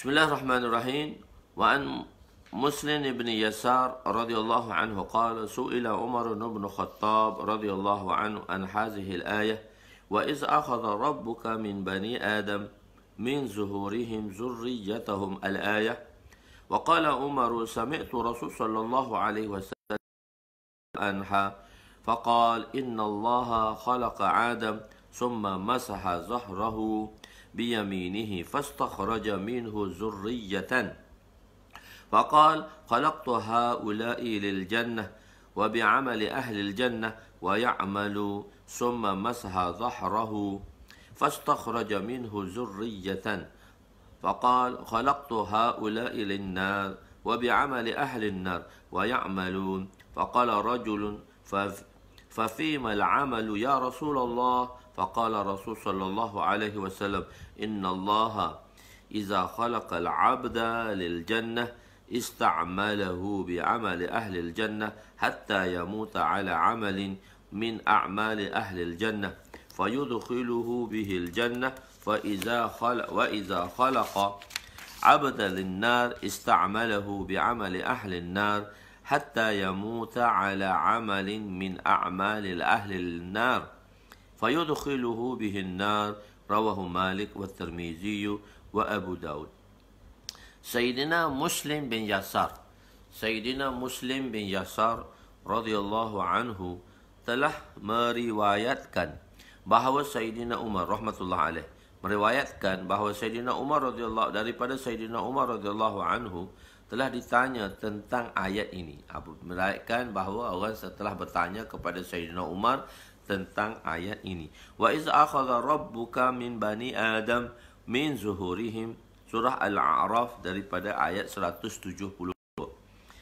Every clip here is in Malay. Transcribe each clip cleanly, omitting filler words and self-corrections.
Bismillahirrahmanirrahim. Wa an Muslim ibn Yasar radhiyallahu anhu qala su'ila Umar ibn Khattab radhiyallahu anhu an hadhihi al-ayah wa iz akhadha rabbuka min bani Adam min zuhurihim zurriyyatahum al-ayah wa qala Umar sami'tu Rasul sallallahu alaihi wasallam anha faqala inna Allah khalaqa Adam thumma masaha zahrahu بيمينه فاستخرج منه ذرية فقال خلقت هؤلاء للجنة وبعمل أهل الجنة ويعمل ثم مسح ظهره فاستخرج منه ذرية فقال خلقت هؤلاء للنار وبعمل أهل النار ويعملون فقال رجل ففيما العمل يا رسول الله فقال رسول صلى الله عليه وسلم إن الله إذا خلق العبد للجنة استعمله بعمل أهل الجنة حتى يموت على عمل من أعمال أهل الجنة فيدخله به الجنة وإذا خلق عبدا للنار استعمله بعمل أهل النار حتى يموت على عمل من أعمال أهل النار فيدخله به النار رواه مالك والترمذي وأبو داود. Sayyidina Muslim bin Yasar radhiyallahu anhu telah meriwayatkan bahawa Sayyidina Umar rahmatullah alaih meriwayatkan bahawa Sayyidina Umar radhiyallahu anhu telah ditanya tentang ayat ini. Meriwayatkan bahawa orang setelah bertanya kepada Sayyidina Umar tentang ayat ini. Wa iz akhadha rabbuka min bani Adam min zuhurihim, surah Al-A'raf daripada ayat 170.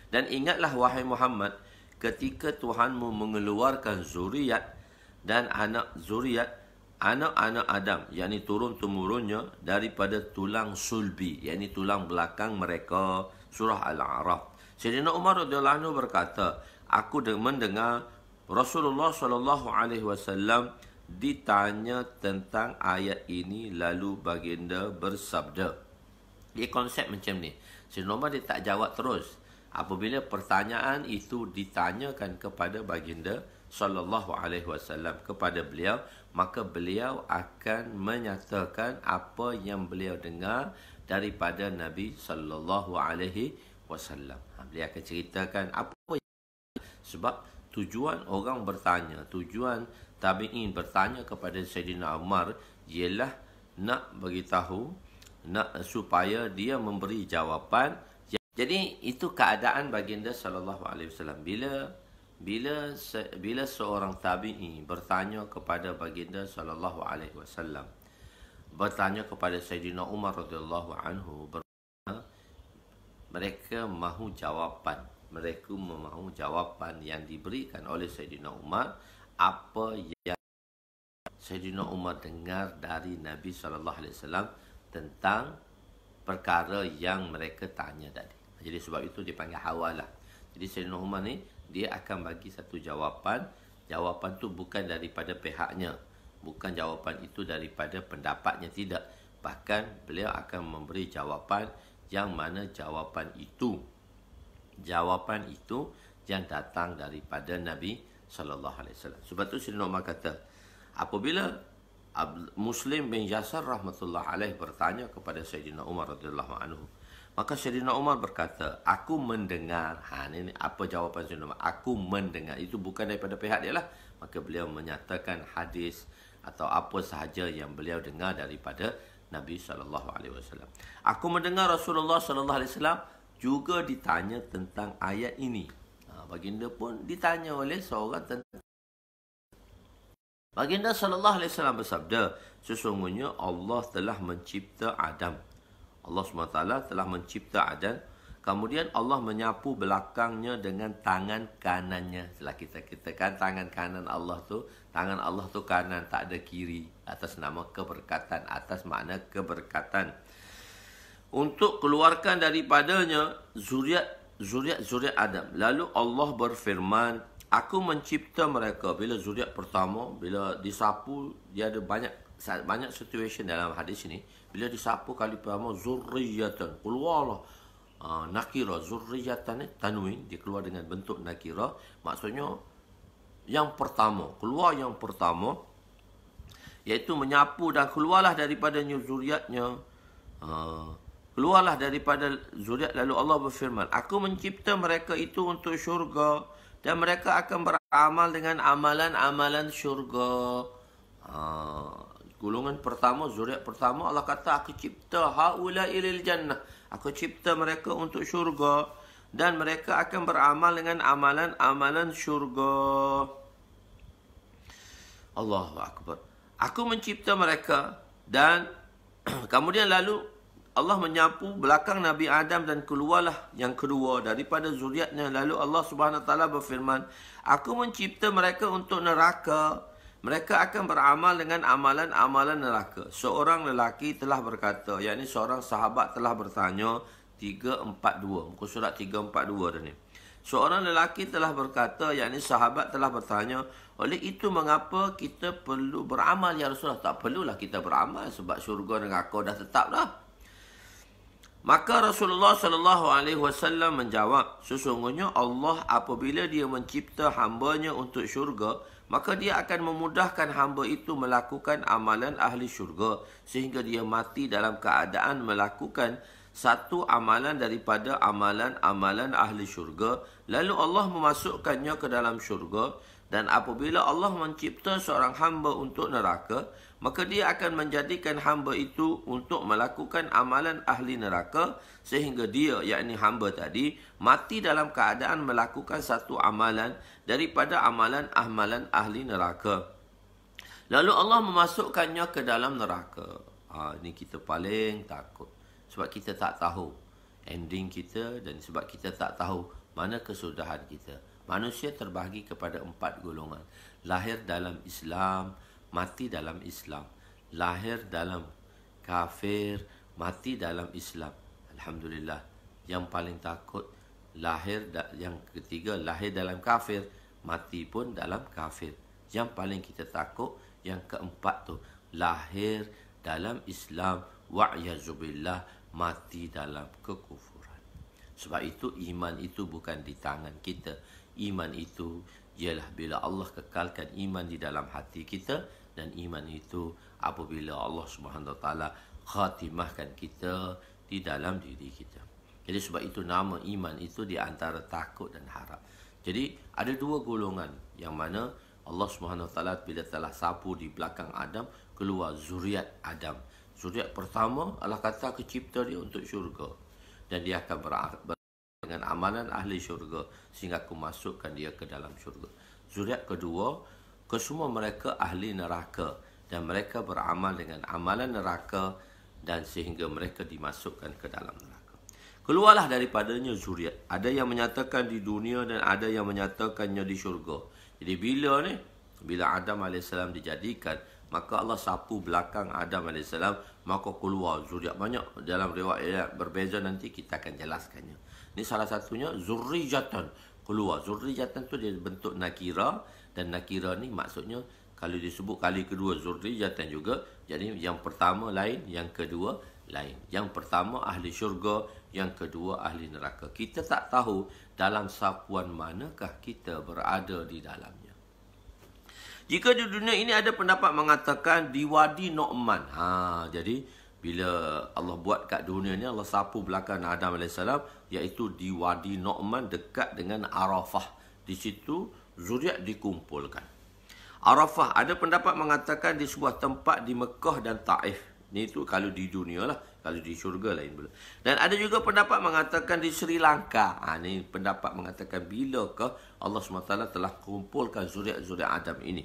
Dan ingatlah wahai Muhammad ketika Tuhanmu mengeluarkan zuriat dan anak-anak Adam, yakni turun-temurunnya daripada tulang sulbi, yakni tulang belakang mereka, surah Al-A'raf. Sayyidina Umar radhiyallahu anhu berkata, aku mendengar Rasulullah sallallahu alaihi wasallam ditanya tentang ayat ini, lalu baginda bersabda. Dia konsep macam ni. Sayyidina Umar dia tak jawab terus. Apabila pertanyaan itu ditanyakan kepada baginda sallallahu alaihi wasallam kepada beliau, maka beliau akan menyatakan apa yang beliau dengar daripada Nabi sallallahu alaihi wasallam. Beliau akan ceritakan apa sebab tujuan orang bertanya, tujuan tabi'in bertanya kepada Sayyidina Umar ialah nak beritahu, nak supaya dia memberi jawapan. Jadi itu keadaan baginda sallallahu alaihi wasallam bila seorang tabi'i bertanya kepada baginda sallallahu alaihi wasallam, bertanya kepada Sayyidina Umar radhiyallahu anhu, mereka mahu jawapan. Mereka mahu jawapan yang diberikan oleh Sayyidina Umar, apa yang Sayyidina Umar dengar dari Nabi SAW tentang perkara yang mereka tanya tadi. Jadi sebab itu dipanggil hawalah. Jadi Sayyidina Umar ni, dia akan bagi satu jawapan. Jawapan tu bukan daripada pihaknya, bukan jawapan itu daripada pendapatnya, tidak. Bahkan beliau akan memberi jawapan yang mana jawapan itu yang datang daripada Nabi sallallahu alaihi wasallam. Sebab tu Sayyidina Umar kata, apabila Muslim bin Yasar rahmatullah alaih bertanya kepada Sayyidina Umar radhiyallahu anhu, maka Sayyidina Umar berkata, aku mendengar. Ini apa jawapan Sayyidina Umar? Aku mendengar. Itu bukan daripada pihak dia lah. Maka beliau menyatakan hadis atau apa sahaja yang beliau dengar daripada Nabi sallallahu alaihi wasallam. Aku mendengar Rasulullah sallallahu alaihi wasallam juga ditanya tentang ayat ini. Baginda pun ditanya oleh seorang tentang. Baginda sallallahu alaihi wasallam bersabda, sesungguhnya Allah telah mencipta Adam. Allah SWT telah mencipta Adam. Kemudian Allah menyapu belakangnya dengan tangan kanannya. Setelah kita katakan tangan kanan Allah tu kanan, tak ada kiri, atas nama keberkatan, atas makna keberkatan. Untuk keluarkan daripadanya zuriat Adam. Lalu Allah berfirman, aku mencipta mereka. Bila zuriat pertama, bila disapu, dia ada banyak situasi dalam hadis ini. Bila disapu kali pertama, zurriyatan, keluarlah. Nakira, zurriyatan ni tanwin, dia keluar dengan bentuk nakira. Maksudnya, yang pertama, keluar yang pertama, iaitu menyapu dan keluarlah daripadanya zuriatnya. Keluarlah daripada zuriat, lalu Allah berfirman, aku mencipta mereka itu untuk syurga dan mereka akan beramal dengan amalan-amalan syurga. Golongan pertama, zuriat pertama, Allah kata aku cipta haula'i lil jannah. Aku cipta mereka untuk syurga dan mereka akan beramal dengan amalan-amalan syurga. Allahu Akbar. Aku mencipta mereka dan kemudian lalu Allah menyapu belakang Nabi Adam dan keluarlah yang kedua daripada zuriatnya. Lalu Allah Subhanahu Wa Taala berfirman, aku mencipta mereka untuk neraka. Mereka akan beramal dengan amalan-amalan neraka. Seorang lelaki telah berkata, yakni seorang sahabat telah bertanya, 342, muka surat 342 dah ni. Seorang lelaki telah berkata, yakni sahabat telah bertanya, oleh itu mengapa kita perlu beramal ya Rasulullah? Tak perlulah kita beramal sebab syurga neraka dah tetap dah. Maka Rasulullah SAW menjawab, sesungguhnya Allah apabila dia mencipta hamba-Nya untuk syurga, maka dia akan memudahkan hamba itu melakukan amalan ahli syurga sehingga dia mati dalam keadaan melakukan satu amalan daripada amalan-amalan ahli syurga. Lalu Allah memasukkannya ke dalam syurga. Dan apabila Allah mencipta seorang hamba untuk neraka, maka dia akan menjadikan hamba itu untuk melakukan amalan ahli neraka sehingga dia, yakni hamba tadi, mati dalam keadaan melakukan satu amalan daripada amalan-amalan ahli neraka. Lalu Allah memasukkannya ke dalam neraka. Ini kita paling takut. Sebab kita tak tahu ending kita dan sebab kita tak tahu mana kesudahan kita. Manusia terbahagi kepada 4 golongan. Lahir dalam Islam, mati dalam Islam. Lahir dalam kafir, mati dalam Islam. Alhamdulillah. Yang paling takut, yang ketiga, lahir dalam kafir, mati pun dalam kafir. Yang paling kita takut, yang keempat tu, lahir dalam Islam, wa'yazubillah, mati dalam kekufuran. Sebab itu iman itu bukan di tangan kita. Iman itu ialah bila Allah kekalkan iman di dalam hati kita, dan iman itu apabila Allah Subhanahu Wa Taala khatimahkan kita di dalam diri kita. Jadi sebab itu nama iman itu di antara takut dan harap. Jadi ada 2 golongan yang mana Allah Subhanahu Wa Taala bila telah sapu di belakang Adam, keluar zuriat Adam. Zuriat pertama Allah kata aku cipta dia untuk syurga dan dia akan dengan amalan ahli syurga sehingga aku masukkan dia ke dalam syurga. Zuriat kedua, kesemua mereka ahli neraka dan mereka beramal dengan amalan neraka dan sehingga mereka dimasukkan ke dalam neraka. Keluarlah daripadanya zuriat. Ada yang menyatakan di dunia dan ada yang menyatakannya di syurga. Jadi bila Adam AS dijadikan, maka Allah sapu belakang Adam AS, maka keluar zuriat. Banyak dalam riwayat berbeza, nanti kita akan jelaskannya. Ini salah satunya zurriyatan, keluar. Zurriyatan tu dia bentuk nakira, dan nakira ni maksudnya kalau disebut kali kedua zurriyatan juga. Jadi yang pertama lain, yang kedua lain. Yang pertama ahli syurga, yang kedua ahli neraka. Kita tak tahu dalam sapuan manakah kita berada di dalamnya. Jika di dunia ini ada pendapat mengatakan di Wadi Nu'man. Jadi bila Allah buat kat dunia ni, Allah sapu belakang Adam AS, iaitu di Wadi Nu'man dekat dengan Arafah. Di situ zuriat dikumpulkan. Arafah, ada pendapat mengatakan di sebuah tempat di Mekah dan Taif. Ni tu kalau di dunia lah, kalau di syurga lain pula. Dan ada juga pendapat mengatakan di Sri Lanka. Ni pendapat mengatakan bilakah Allah SWT telah kumpulkan zuriat-zuriat Adam ini.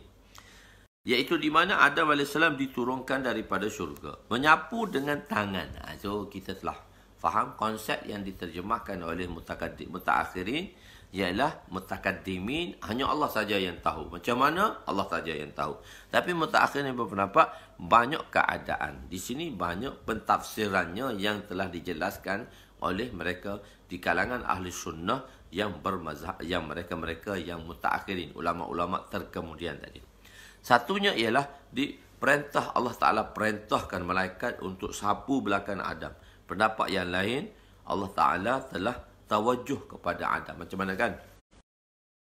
Iaitu di mana Adam AS diturunkan daripada syurga. Menyapu dengan tangan. So kita telah faham konsep yang diterjemahkan oleh mutaakhirin ialah mutakaddimin, hanya Allah saja yang tahu. Macam mana? Allah saja yang tahu. Tapi mutaakhirin berpendapat banyak keadaan. Di sini banyak pentafsirannya yang telah dijelaskan oleh mereka di kalangan ahli sunnah yang bermazhab, yang mereka yang mutaakhirin, ulama-ulama terkemudian tadi. Satunya ialah perintah Allah Ta'ala perintahkan malaikat untuk sapu belakang Adam. Pendapat yang lain, Allah Ta'ala telah tawajuh kepada Adam. Macam mana kan?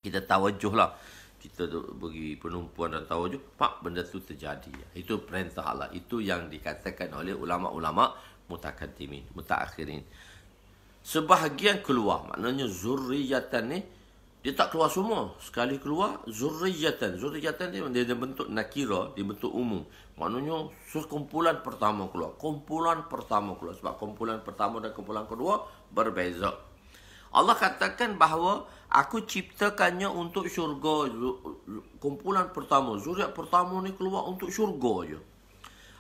Kita tawajuh lah. Kita bagi penumpuan dan tawajuh, pak, benda tu terjadi. Itu perintah Allah. Itu yang dikatakan oleh ulama-ulama mutaakhirin. Sebahagian keluar, maknanya zurriyatan ni, dia tak keluar semua. Sekali keluar, zurriyatan. Zurriyatan dia bentuk nakira, dia bentuk umum. Maknanya sekumpulan pertama keluar. Kumpulan pertama keluar. Sebab kumpulan pertama dan kumpulan kedua berbeza. Allah katakan bahawa aku ciptakannya untuk syurga. Kumpulan pertama, zuriat pertama ni keluar untuk syurga je.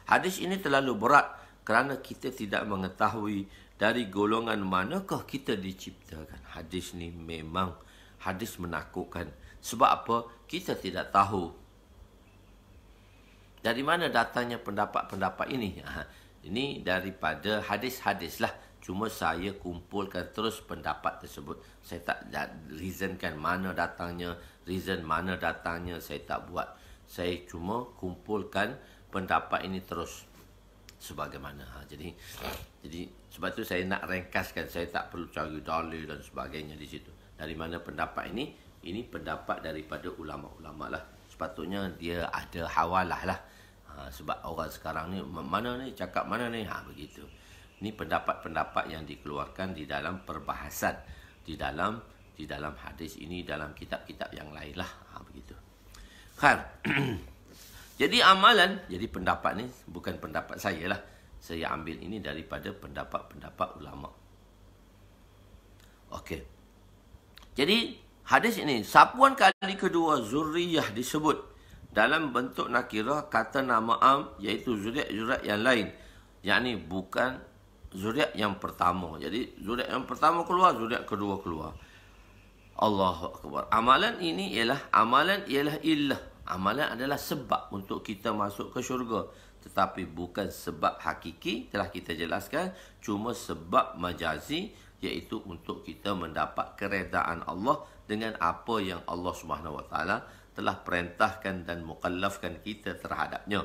Hadis ini terlalu berat kerana kita tidak mengetahui dari golongan manakah kita diciptakan. Hadis ni memang hadis menakutkan. Sebab apa? Kita tidak tahu dari mana datangnya pendapat-pendapat ini. Ini daripada hadis-hadis lah. Cuma saya kumpulkan terus pendapat tersebut. Saya tak reasonkan mana datangnya, reason mana datangnya, saya tak buat. Saya cuma kumpulkan pendapat ini terus sebagaimana. Jadi sebab tu saya nak ringkaskan. Saya tak perlu cari dalil dan sebagainya di situ. Dari mana pendapat ini? Ini pendapat daripada ulama-ulama lah. Sepatutnya dia ada hawalah lah. Sebab orang sekarang ni, mana ni, cakap mana ni, begitu. Ini pendapat-pendapat yang dikeluarkan di dalam perbahasan. Di dalam hadis ini, dalam kitab-kitab yang lain lah. Begitu. Kan? Jadi amalan, jadi pendapat ni bukan pendapat saya lah. Saya ambil ini daripada pendapat-pendapat ulama. Okey. Jadi hadis ini, sapuan kali kedua zurriyah disebut dalam bentuk nakirah kata nama am, iaitu zuriat-zuriat yang lain. Yakni bukan zuriat yang pertama. Jadi zuriat yang pertama keluar, zuriat kedua keluar. Allahu Akbar. Amalan ialah illah. Amalan adalah sebab untuk kita masuk ke syurga. Tetapi bukan sebab hakiki, telah kita jelaskan. Cuma sebab majazi, iaitu untuk kita mendapat keredaan Allah dengan apa yang Allah SWT telah perintahkan dan mukallafkan kita terhadapnya.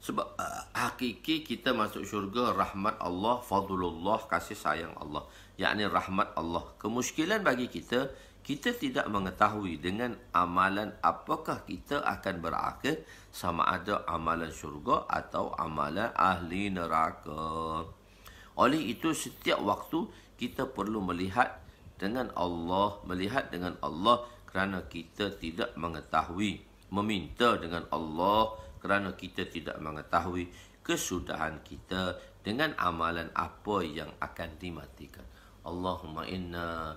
Sebab hakiki kita masuk syurga rahmat Allah, fadlullah, kasih sayang Allah. Yakni rahmat Allah. Kemuskilan bagi kita, kita tidak mengetahui dengan amalan apakah kita akan berakhir, sama ada amalan syurga atau amalan ahli neraka. Oleh itu setiap waktu kita perlu melihat dengan Allah kerana kita tidak mengetahui, meminta dengan Allah kerana kita tidak mengetahui kesudahan kita dengan amalan apa yang akan dimatikan. Allahumma inna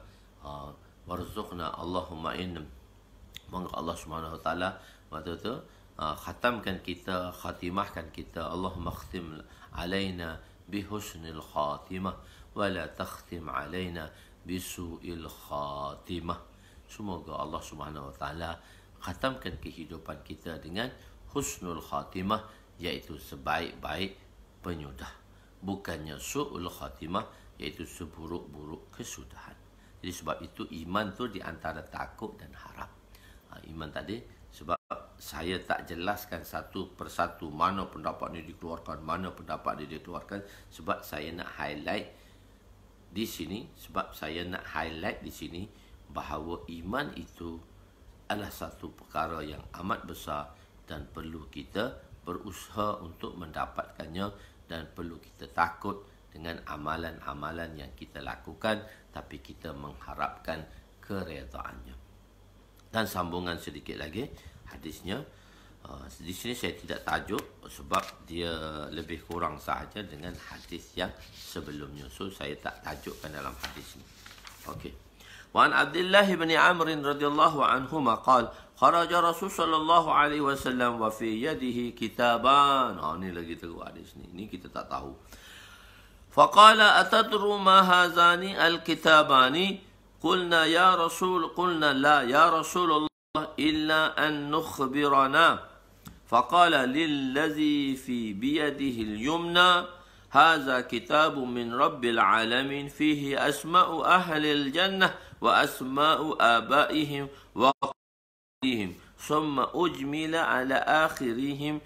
warzuqna, Allahumma inna. Moga Allah Subhanahu Wa Taala waktu tu khatamkan kita, khatimahkan kita. Allahumma khtim alaina bihusnil khatimah wa la takhtim alaina bisu'il khatimah. Semoga Allah Subhanahu Wa Taala khatamkan kehidupan kita dengan husnul khatimah, iaitu sebaik-baik penyudah. Bukannya su'ul khatimah, iaitu seburuk-buruk kesudahan. Jadi sebab itu iman tu di antara takut dan harap. Iman tadi, sebab saya tak jelaskan satu persatu mana pendapat ni dikeluarkan, mana pendapat ni dikeluarkan. Sebab saya nak highlight di sini, bahawa iman itu adalah satu perkara yang amat besar dan perlu kita berusaha untuk mendapatkannya, dan perlu kita takut dengan amalan-amalan yang kita lakukan, tapi kita mengharapkan keredaannya. Dan sambungan sedikit lagi hadisnya. Di sini saya tidak tajuk sebab dia lebih kurang sahaja dengan hadis yang sebelumnya. So saya tak tajukkan dalam hadis ini. Okey. وعن عبد الله بن عمرو رضي الله عنهما قال خرج رسول صلى الله عليه وسلم وفي يده كتابان. Ini lagi teruk hadis ni. Ini kita tak tahu. فقال أتدروا ما هذان الكتابان قلنا لا يا رسول الله إلا أن نخبرنا. فقال للذي في بيده اليمنى هذا كتاب من رب العالمين فيه أسماء أهل الجنة وأسماء آبائهم وقبورهم ثم أجمل على آخرهم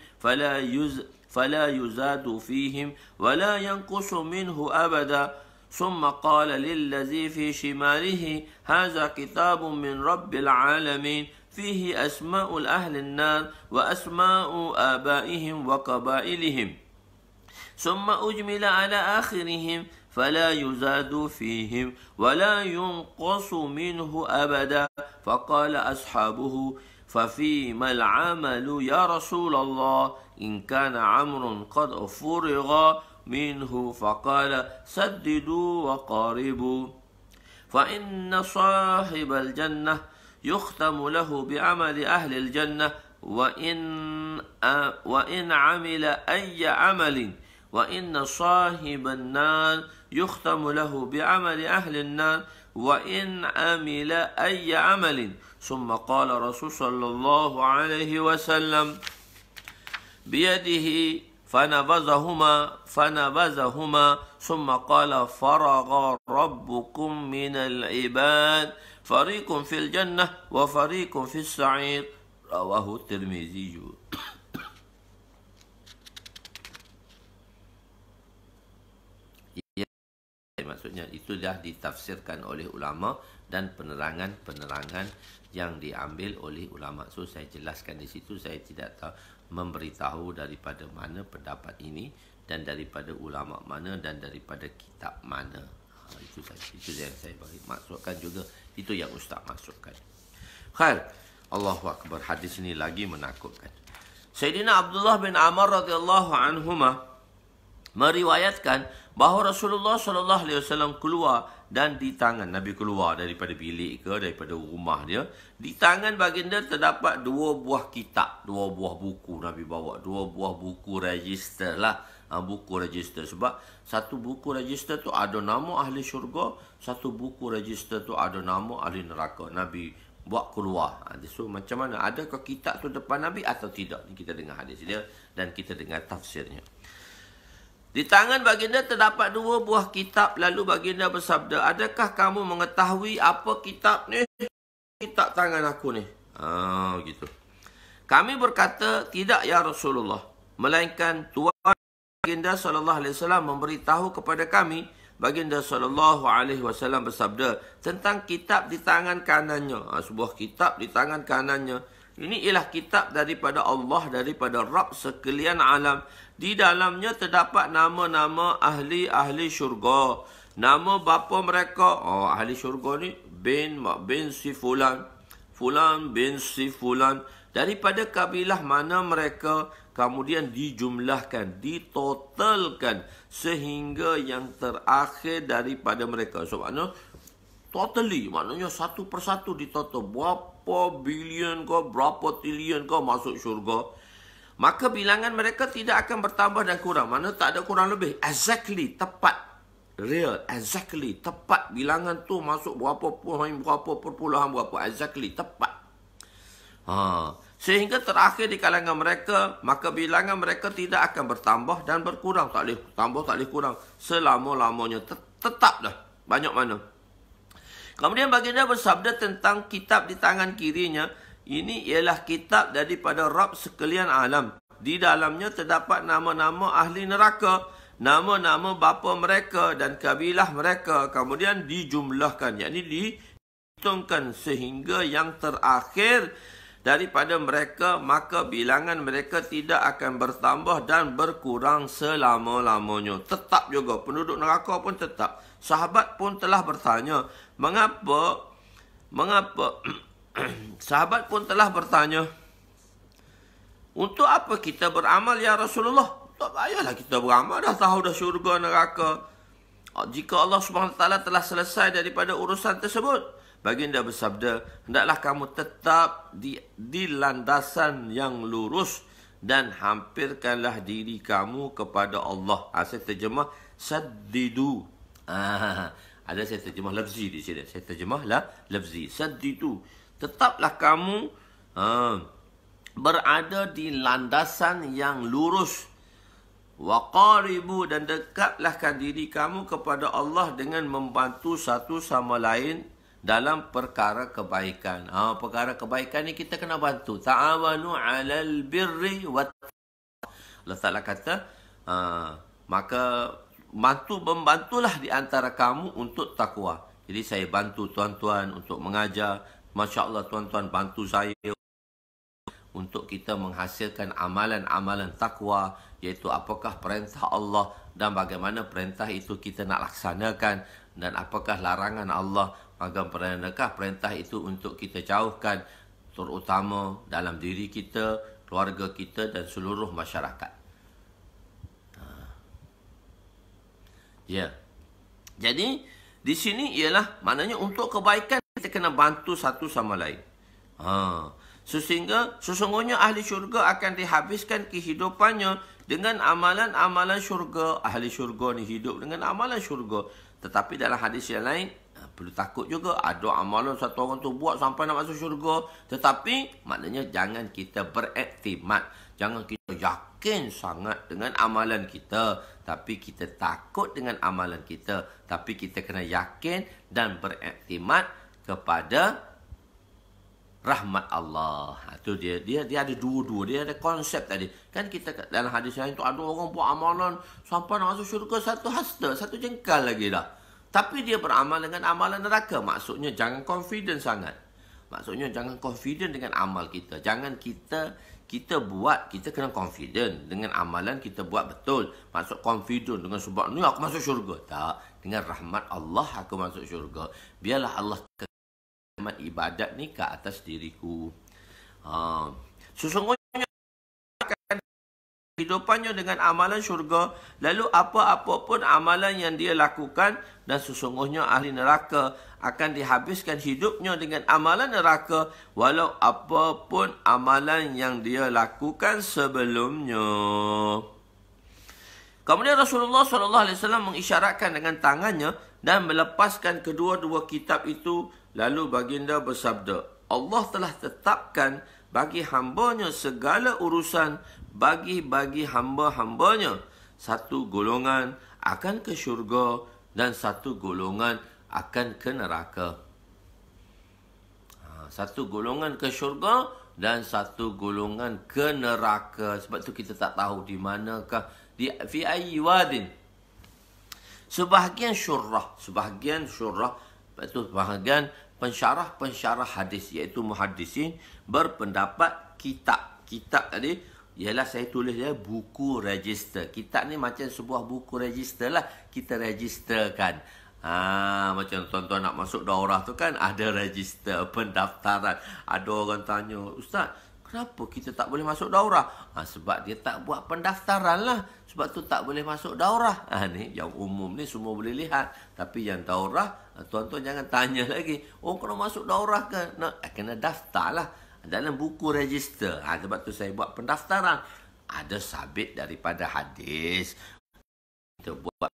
فلا يزاد فيهم ولا ينقص منه أبدا ثم قال للذي في شماله هذا كتاب من رب العالمين فيه أسماء أهل النار وأسماء آبائهم وقبائلهم ثم أجمل على آخرهم فلا يزاد فيهم ولا ينقص منه أبدا فقال أصحابه ففيما العمل يا رسول الله إن كان عمرو قد فرغ منه فقال سددوا وقاربوا فإن صاحب الجنة يختم له بعمل أهل الجنة وإن عمل أي عمل وإن صاحب النار يختم له بعمل أهل النار وإن عمل أي عمل ثم قال رسول صلى الله عليه وسلم بيده فنبذهما ثم قال فرغ ربكم من العباد فريق في الجنة وفريق في السعير رواه الترمذي. Maksudnya itu dah ditafsirkan oleh ulama dan penerangan-penerangan yang diambil oleh ulama. So saya jelaskan di situ, saya tidak tahu memberitahu daripada mana pendapat ini dan daripada ulama mana dan daripada kitab mana. Itu yang saya bagi maksudkan juga, itu yang ustaz maksudkan. Khair. Allahu akbar, hadis ini lagi menakutkan. Sayyidina Abdullah bin Amr radhiyallahu anhuma meriwayatkan bahawa Rasulullah sallallahu alaihi wasallam keluar dan di tangan Nabi keluar daripada bilik ke daripada rumah dia, di tangan baginda terdapat 2 buah kitab, 2 buah buku. Nabi bawa 2 buah buku register lah, buku register. Sebab satu buku register tu ada nama ahli syurga, satu buku register tu ada nama ahli neraka. Nabi buat keluar. So macam mana, adakah kitab tu depan Nabi atau tidak? Kita dengar hadis dia dan kita dengar tafsirnya. Di tangan baginda terdapat 2 buah kitab. Lalu baginda bersabda, adakah kamu mengetahui apa kitab ni? Kitab tangan aku ni. Gitu. Kami berkata, tidak ya Rasulullah. Melainkan Tuan baginda SAW memberitahu kepada kami. Baginda SAW bersabda tentang kitab di tangan kanannya. Sebuah kitab di tangan kanannya. Ini ialah kitab daripada Allah, daripada Rabb sekalian alam. Di dalamnya terdapat nama-nama ahli-ahli syurga. Nama bapa mereka. Ahli syurga ni bin si fulan. Fulan bin si fulan. Daripada kabilah mana mereka. Kemudian dijumlahkan, ditotalkan. Sehingga yang terakhir daripada mereka. So maknanya totally. Maknanya satu persatu ditotal. Berapa bilion kau, berapa trilion kau masuk syurga. Maka bilangan mereka tidak akan bertambah dan kurang. Mana tak ada kurang lebih. Exactly, tepat. Real, exactly, tepat. Bilangan tu masuk berapa perpuluhan berapa. Exactly, tepat. Sehingga terakhir di kalangan mereka, maka bilangan mereka tidak akan bertambah dan berkurang. Tak boleh tambah, tak boleh kurang. Selama-lamanya. Tetap dah. Banyak mana. Kemudian baginda bersabda tentang kitab di tangan kirinya. Ini ialah kitab daripada Rabb sekalian alam. Di dalamnya terdapat nama-nama ahli neraka, nama-nama bapa mereka dan kabilah mereka. Kemudian dijumlahkan, yakni dihitungkan sehingga yang terakhir daripada mereka, maka bilangan mereka tidak akan bertambah dan berkurang selama-lamanya. Tetap juga, penduduk neraka pun tetap. Sahabat pun telah bertanya, mengapa sahabat pun telah bertanya, untuk apa kita beramal ya Rasulullah? Tak payahlah kita beramal, dah tahu dah syurga neraka. Jika Allah SWT telah selesai daripada urusan tersebut, baginda bersabda, hendaklah kamu tetap di landasan yang lurus dan hampirkanlah diri kamu kepada Allah. Saya terjemah saddidu. Ada saya terjemah lafzi di sini. Saya terjemah lafzi. Saddidu. Tetaplah kamu berada di landasan yang lurus. Waqaribu, dan dekatlah diri kamu kepada Allah dengan membantu satu sama lain dalam perkara kebaikan. Perkara kebaikan ni kita kena bantu. Ta'awanu 'alal birri wat Allah Ta'ala kata, maka membantulah di antara kamu untuk takwa. Jadi saya bantu tuan-tuan untuk mengajar. Masya Allah tuan-tuan bantu saya untuk kita menghasilkan amalan-amalan takwa, iaitu apakah perintah Allah dan bagaimana perintah itu kita nak laksanakan, dan apakah larangan Allah, bagaimanakah perintah itu untuk kita jauhkan, terutama dalam diri kita, keluarga kita dan seluruh masyarakat. Ya. Jadi di sini ialah maknanya untuk kebaikan kita kena bantu satu sama lain. Sesungguhnya ahli syurga akan dihabiskan kehidupannya dengan amalan-amalan syurga. Ahli syurga ni hidup dengan amalan syurga. Tetapi dalam hadis yang lain, perlu takut juga. Ada amalan satu orang tu buat sampai nak masuk syurga. Tetapi maknanya jangan kita beriktimad. Jangan kita yakin sangat dengan amalan kita. Tapi kita takut dengan amalan kita. Tapi kita kena yakin dan beriktimad kepada rahmat Allah. Itu dia ada dua-dua. Dia ada konsep tadi. Kan kita dalam hadis lain tu ada orang buat amalan sampai nak masuk syurga satu hasta, satu jengkal lagi dah. Tapi dia beramal dengan amalan neraka. Maksudnya jangan confident sangat. Maksudnya jangan confident dengan amal kita. Jangan kita buat, kita kena confident dengan amalan kita buat betul. Maksud confident dengan sebab ni aku masuk syurga. Tak. Dengan rahmat Allah aku masuk syurga. Biarlah Allah ibadat ni ke atas diriku. Sesungguhnya akan hidupannya dengan amalan syurga, lalu apa-apa pun amalan yang dia lakukan, dan sesungguhnya ahli neraka akan dihabiskan hidupnya dengan amalan neraka, walau apapun amalan yang dia lakukan sebelumnya. Kemudian Rasulullah SAW mengisyaratkan dengan tangannya dan melepaskan kedua-dua kitab itu. Lalu baginda bersabda, Allah telah tetapkan bagi hambanya segala urusan bagi hamba-hambanya. Satu golongan akan ke syurga dan satu golongan akan ke neraka. Satu golongan ke syurga dan satu golongan ke neraka. Sebab tu kita tak tahu di manakah, fi ayyi wadin. Sebahagian syurah, lepas tu bahagian pensyarah hadis, iaitu muhaddisin, berpendapat kitab tadi ialah saya tulis dia buku register. Kitab ni macam sebuah buku register lah, kita registerkan. Macam tuan-tuan nak masuk daurah tu kan ada register pendaftaran. Ada orang tanya, Ustaz, kenapa kita tak boleh masuk daurah? Sebab dia tak buat pendaftaran lah. Sebab tu tak boleh masuk daurah. Ni yang umum ni semua boleh lihat. Tapi yang daurah, tuan-tuan jangan tanya lagi. Oh, kena masuk daurah ke? Kena daftar lah. Dalam buku register. Sebab tu saya buat pendaftaran. Ada sabit daripada hadis. Kita buat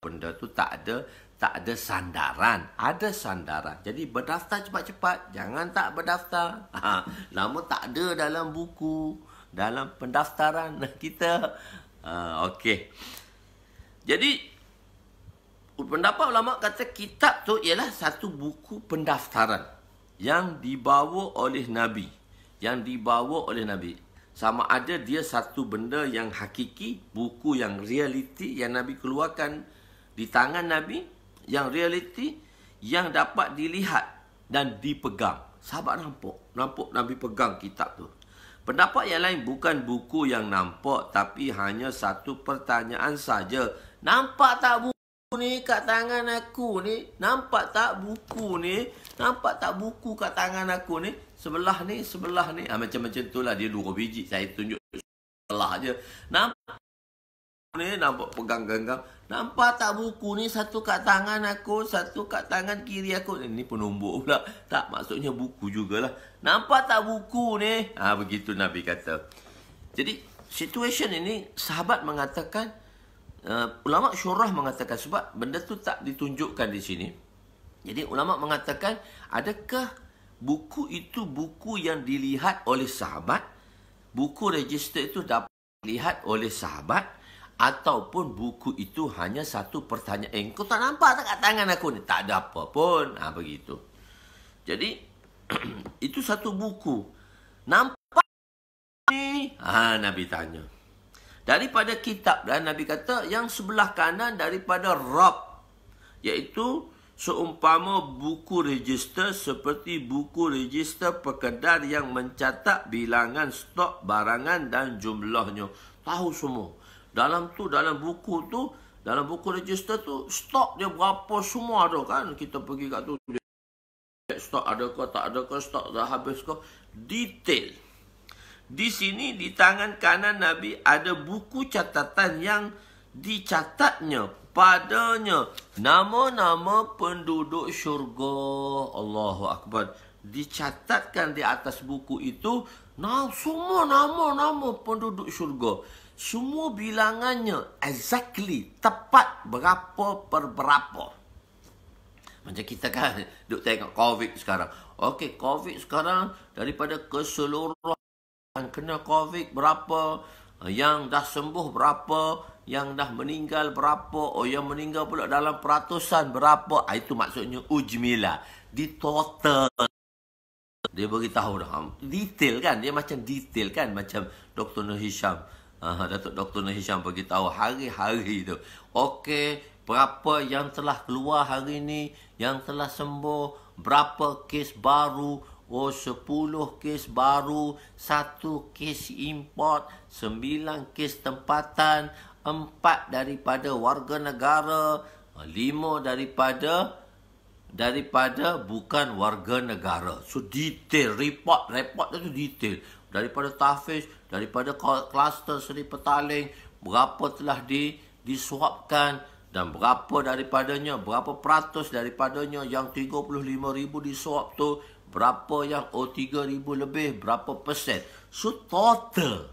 benda tu tak ada sandaran. Ada sandaran. Jadi berdaftar cepat-cepat. Jangan tak berdaftar. Lama tak ada dalam buku, dalam pendaftaran kita. Okey. Jadi pendapat ulama kata kitab tu ialah satu buku pendaftaran yang dibawa oleh Nabi. Sama ada dia satu benda yang hakiki, buku yang realiti yang Nabi keluarkan di tangan Nabi, yang realiti, yang dapat dilihat dan dipegang. Sahabat nampak Nabi pegang kitab tu. Pendapat yang lain, bukan buku yang nampak, tapi hanya satu pertanyaan saja. Nampak tak buku ni kat tangan aku ni? Nampak tak buku ni? Nampak tak buku kat tangan aku ni? Sebelah ni. Macam-macam tu lah. Dia 2 biji. Saya tunjuk sebelah je. Nampak ni, nampak pegang genggam. Nampak tak buku ni, satu kat tangan aku, satu kat tangan kiri aku. Ini penumbuk pula. Tak, maksudnya buku jugalah. Nampak tak buku ni? Begitu Nabi kata. Jadi, situasi ini, sahabat mengatakan, ulama syurah mengatakan, sebab benda tu tak ditunjukkan di sini. Jadi, ulama mengatakan, adakah buku itu buku yang dilihat oleh sahabat? Buku register itu dapat dilihat oleh sahabat? Ataupun buku itu hanya satu pertanyaan. Kau tak nampak tak kat tangan aku ni? Tak ada apa pun. Begitu. Jadi itu satu buku. Nampak ni? Nabi tanya. Daripada kitab, dan Nabi kata yang sebelah kanan daripada Rab, iaitu seumpama buku register seperti buku register pekedar yang mencatat bilangan stok barangan dan jumlahnya. Tahu semua. Dalam buku tu, dalam buku register tu, stok dia berapa semua ada kan. Kita pergi kat tu, stok ada ke, tak ada ke, stok dah habis ke. Detail. Di sini, di tangan kanan Nabi, ada buku catatan yang dicatatnya padanya nama-nama penduduk syurga. Allahu Akbar. Dicatatkan di atas buku itu semua nama-nama penduduk syurga. Semua bilangannya exactly, tepat berapa per berapa. Macam kita kan duk tengok COVID sekarang. Okey, COVID sekarang daripada keseluruhan kena COVID berapa, yang dah sembuh berapa, yang dah meninggal berapa, yang meninggal pula dalam peratusan berapa. Itu maksudnya ujmila, di total. Dia beritahu dah. Detail kan, dia macam detail kan, macam Dr. Nur Hisham. Datuk Dr. Nur Hisham beritahu hari-hari tu. Okey, berapa yang telah keluar hari ni, yang telah sembuh, berapa kes baru. 10 kes baru, 1 kes import, 9 kes tempatan, 4 daripada warga negara, 5 daripada bukan warga negara. So detail, report tu detail. Daripada tahfiz, daripada kluster Seri Petaling, berapa telah disuapkan, dan berapa daripadanya, berapa peratus daripadanya yang 35,000 disuap tu, berapa yang 3,000 lebih, berapa persen. So total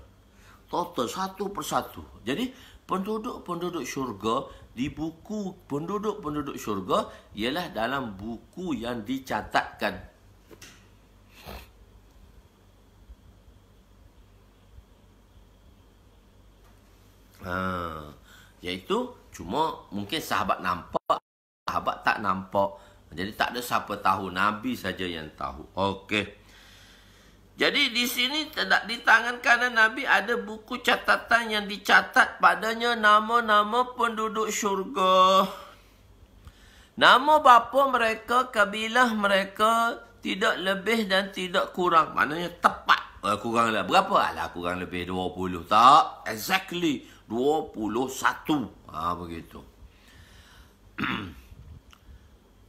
satu persatu. Jadi penduduk-penduduk syurga, di buku penduduk-penduduk syurga ialah dalam buku yang dicatatkan. Iaitu cuma mungkin sahabat nampak, sahabat tak nampak. Jadi tak ada siapa tahu, Nabi saja yang tahu. Okey. Jadi di sini di tangan kanan Nabi ada buku catatan yang dicatat padanya nama-nama penduduk syurga. Nama bapa mereka, kabilah mereka tidak lebih dan tidak kurang. Maknanya tepat. Kurang lah. Berapa? Alah, kurang lebih 20. Tak. Exactly. 21. Begitu.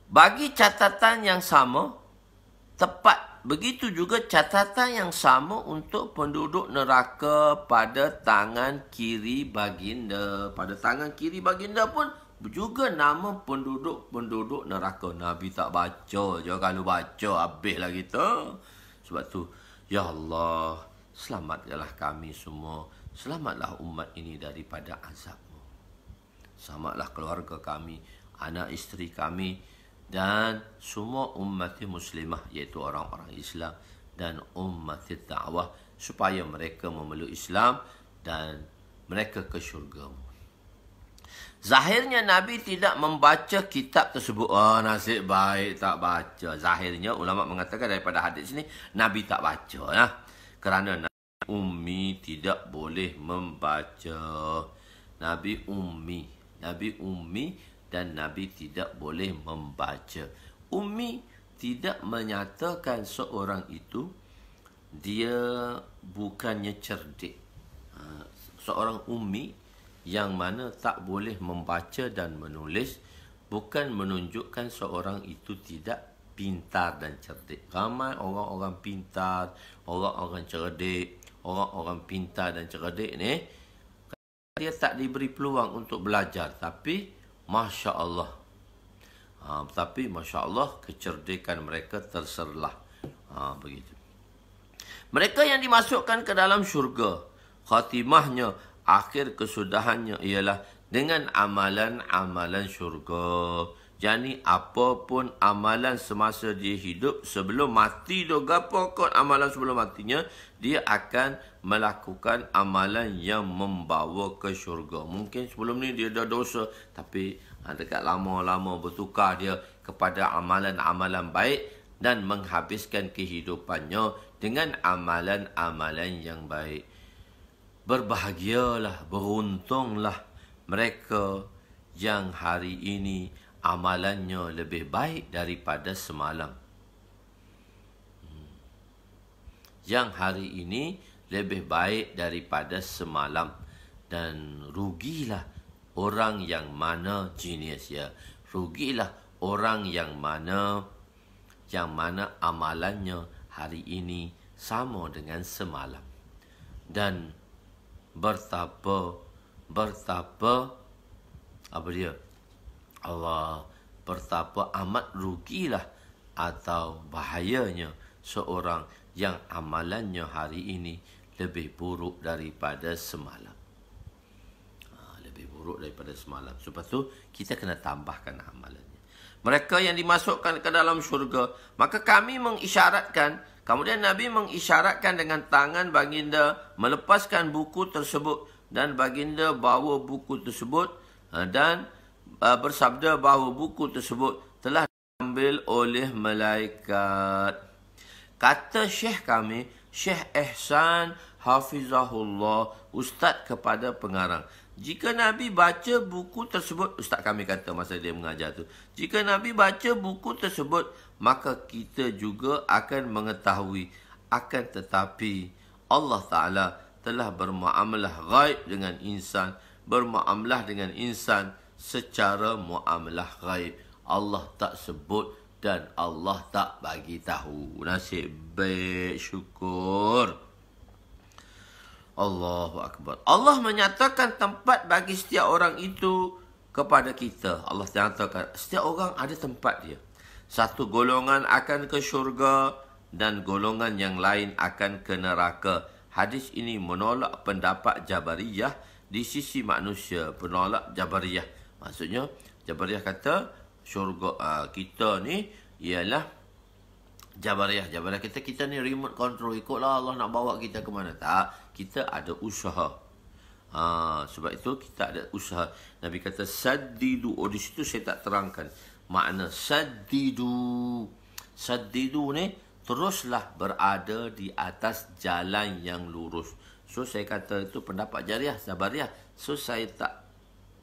Bagi catatan yang sama, tepat. Begitu juga catatan yang sama untuk penduduk neraka pada tangan kiri baginda. Pada tangan kiri baginda pun juga nama penduduk-penduduk neraka. Nabi tak baca je. Kalau baca, habislah kita. Sebab tu, ya Allah, selamatkanlah kami semua. Selamatlah umat ini daripada azab-Mu. Selamatlah keluarga kami, anak isteri kami, dan semua umat muslimah, iaitu orang-orang Islam dan umat dakwah, supaya mereka memeluk Islam dan mereka ke syurga. Zahirnya Nabi tidak membaca kitab tersebut. Nasib baik tak baca. Zahirnya ulama mengatakan daripada hadis ini Nabi tak baca. Kerana Nabi ummi tidak boleh membaca. Nabi ummi dan Nabi tidak boleh membaca. Ummi tidak menyatakan seorang itu dia bukannya cerdik. Seorang ummi yang mana tak boleh membaca dan menulis bukan menunjukkan seorang itu tidak pintar dan cerdik. Ramai orang-orang pintar, orang-orang cerdik, orang-orang pintar dan cerdik ni, dia tak diberi peluang untuk belajar, tapi Masya Allah. Tapi Masya Allah, kecerdikan mereka terserlah. Begitu. Mereka yang dimasukkan ke dalam syurga, khatimahnya, akhir kesudahannya ialah dengan amalan-amalan syurga. Jadi apapun amalan semasa dia hidup, sebelum mati dia gapakon amalan sebelum matinya, dia akan melakukan amalan yang membawa ke syurga. Mungkin sebelum ni dia dah dosa, tapi dekat lama-lama bertukar dia kepada amalan-amalan baik, dan menghabiskan kehidupannya dengan amalan-amalan yang baik. Berbahagialah, beruntunglah mereka yang hari ini amalannya lebih baik daripada semalam. Yang hari ini lebih baik daripada semalam. Dan rugilah orang yang mana genius ya. Rugilah orang yang mana amalannya hari ini sama dengan semalam. Dan betapa amat rugilah atau bahayanya seorang yang amalannya hari ini lebih buruk daripada semalam. Lebih buruk daripada semalam. Sebab tu kita kena tambahkan amalannya. Mereka yang dimasukkan ke dalam syurga, maka kami mengisyaratkan. Kemudian Nabi mengisyaratkan dengan tangan baginda melepaskan buku tersebut, dan baginda bawa buku tersebut dan bersabda bahawa buku tersebut telah diambil oleh malaikat. Kata Syekh kami, Syekh Ihsan Hafizahullah, ustaz kepada pengarang, jika Nabi baca buku tersebut, ustaz kami kata masa dia mengajar tu, jika Nabi baca buku tersebut, maka kita juga akan mengetahui. Akan tetapi Allah Ta'ala telah bermuamalah ghaib dengan insan, bermuamalah dengan insan secara muamalah ghaib. Allah tak sebut dan Allah tak bagi tahu. Nasib baik, syukur. Allahu Akbar. Allah menyatakan tempat bagi setiap orang itu kepada kita. Allah nyatakan setiap orang ada tempat dia. Satu golongan akan ke syurga dan golongan yang lain akan ke neraka. Hadis ini menolak pendapat Jabariyah di sisi manusia. Penolak Jabariyah. Maksudnya Jabariyah kata syurga kita ni ialah Jabariyah. Jabariyah kita ni remote control, ikutlah Allah nak bawa kita ke mana. Tak, kita ada usaha. Sebab itu kita ada usaha. Nabi kata saddidu. Di situ saya tak terangkan makna saddidu. Saddidu ni teruslah berada di atas jalan yang lurus. So saya kata itu pendapat Jabariyah. So saya tak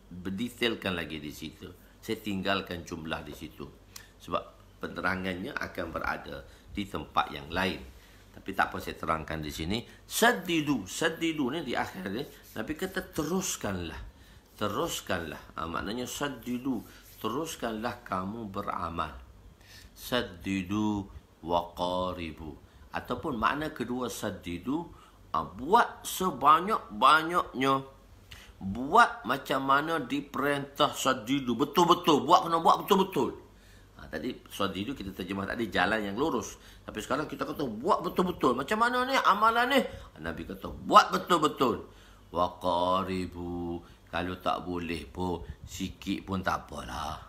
berdetailkan lagi di situ. Saya tinggalkan jumlah di situ. Sebab penerangannya akan berada di tempat yang lain. Tapi tak apa, saya terangkan di sini. Saddidu. Saddidu ni di akhir ni Nabi kata teruskanlah. Teruskanlah. Maknanya saddidu. Teruskanlah kamu beramal. Saddidu wa qaribu. Ataupun makna kedua saddidu, buat sebanyak-banyaknya. Buat macam mana diperintah saddidu. Betul-betul. Kena buat betul-betul. Tadi saddidu kita terjemah tadi jalan yang lurus. Tapi sekarang kita kata buat betul-betul. Macam mana ni amalan ni? Nabi kata buat betul-betul. Wa qaribu. Kalau tak boleh pun, sikit pun tak apalah.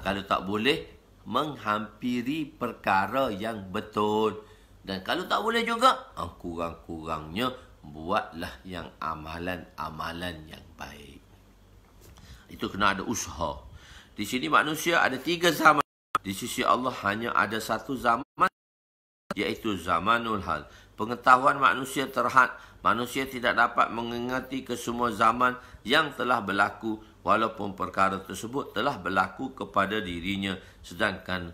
Kalau tak boleh, menghampiri perkara yang betul. Dan kalau tak boleh juga, kurang-kurangnya, buatlah yang amalan-amalan yang baik. Itu kena ada usaha. Di sini manusia ada 3 zaman. Di sisi Allah hanya ada 1 zaman, iaitu zamanul hal. Pengetahuan manusia terhad. Manusia tidak dapat mengingati kesemua zaman yang telah berlaku, walaupun perkara tersebut telah berlaku kepada dirinya. Sedangkan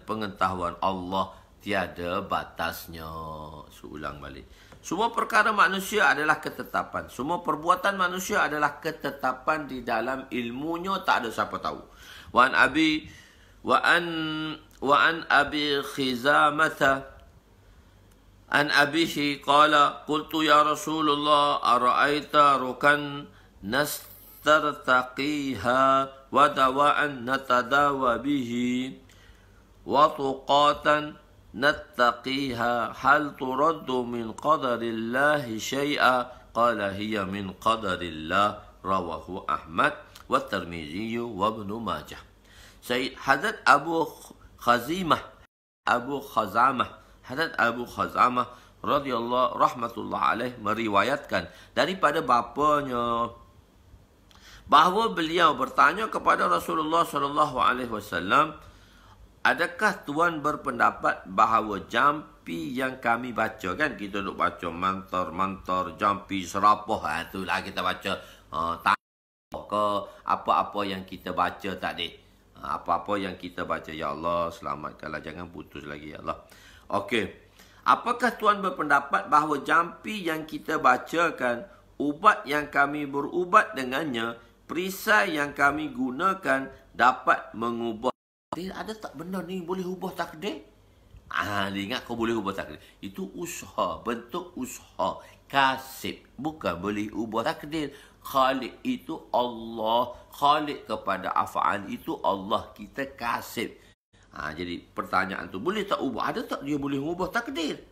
pengetahuan Allah tiada batasnya. Ulang balik. Semua perkara manusia adalah ketetapan. Semua perbuatan manusia adalah ketetapan di dalam ilmunya. Tak ada siapa tahu. Wa an Abi Khizamah an abihi qala qultu ya Rasulullah ara'aita rukan nastartaqiha wa dawa'an natadawa bihi wa tuqatan nattaqiha hal turaddu min qadarillahi syai'a qala hiya min qadarillah rawahu Ahmad wa Tirmizi wa Ibn Majah. Sayyid Hadrat Abu Khazamah radhiyallahu rahmatullah alaih meriwayatkan daripada bapanya bahawa beliau bertanya kepada Rasulullah sallallahu alaihi wasallam, adakah tuan berpendapat bahawa jampi yang kami baca, kan kita duk baca mantar, jampi, serapah, itulah kita baca ke apa-apa yang kita baca tadi. Apa-apa yang kita baca, ya Allah selamatkanlah, jangan putus lagi ya Allah. Okey. Apakah tuan berpendapat bahawa jampi yang kita bacakan, ubat yang kami berubat dengannya, perisai yang kami gunakan dapat mengubah takdir? Ada tak benda ni boleh ubah takdir? Dia ingat kau boleh ubah takdir. Itu usaha, bentuk usaha. Kasib. Bukan boleh ubah takdir. Khalik itu Allah. Khalik kepada af'al itu Allah. Kita kasib. Jadi pertanyaan tu, boleh tak ubah? Ada tak dia boleh ubah takdir?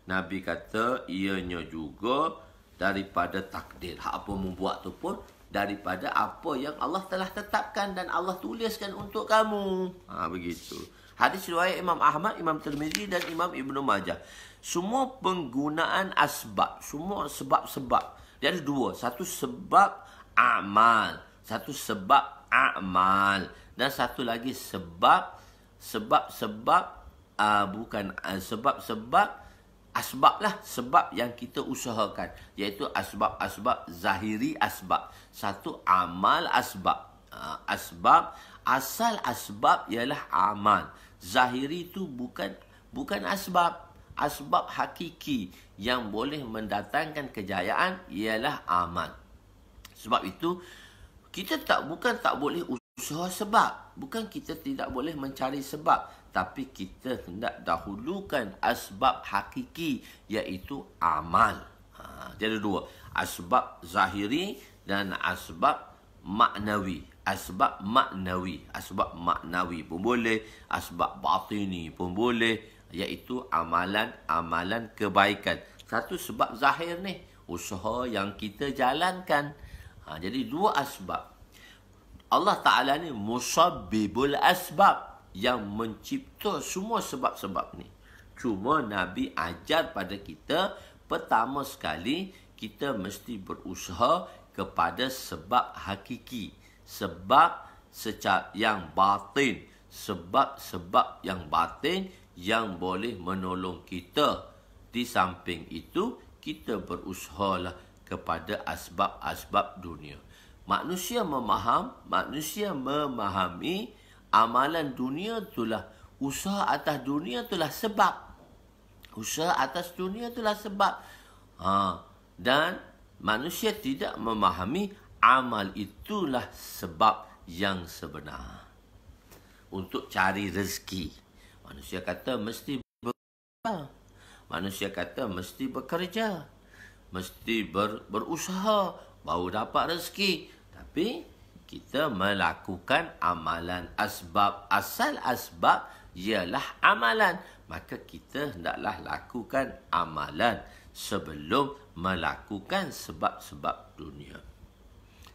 Nabi kata, ianya juga daripada takdir. Hak apa membuat tu pun daripada apa yang Allah telah tetapkan dan Allah tuliskan untuk kamu. Begitu. Hadis riwayat Imam Ahmad, Imam Tirmizi dan Imam Ibnu Majah. Semua penggunaan asbab, semua sebab-sebab. Dia ada dua. Satu sebab amal. Satu sebab amal. Dan satu lagi sebab asbab lah, sebab yang kita usahakan, iaitu asbab zahiri asbab. Satu amal asbab. Asal asbab ialah amal. Zahiri itu bukan asbab. Asbab hakiki yang boleh mendatangkan kejayaan ialah amal. Sebab itu kita bukan tak boleh usaha sebab. Bukan kita tidak boleh mencari sebab. Tapi kita hendak dahulukan asbab hakiki, iaitu amal. Jadi dua. Asbab zahiri dan asbab maknawi. Asbab maknawi pun boleh. Asbab batini pun boleh. Iaitu amalan kebaikan. Satu sebab zahir ni. Usaha yang kita jalankan. Jadi dua asbab. Allah Ta'ala ni musabbibul asbab, yang mencipta semua sebab-sebab ni. Cuma Nabi ajar pada kita, pertama sekali kita mesti berusaha kepada sebab hakiki, sebab yang batin, sebab-sebab yang batin yang boleh menolong kita. Di samping itu, kita berusahalah kepada asbab-asbab dunia. Manusia memahami amalan dunia itulah, usaha atas dunia itulah sebab. Usaha atas dunia itulah sebab. Dan manusia tidak memahami amal itulah sebab yang sebenar. Untuk cari rezeki. Manusia kata mesti bekerja. Manusia kata mesti bekerja. Mesti berusaha baru dapat rezeki. Tapi kita melakukan amalan asbab. Asal asbab ialah amalan. Maka kita hendaklah lakukan amalan sebelum melakukan sebab-sebab dunia.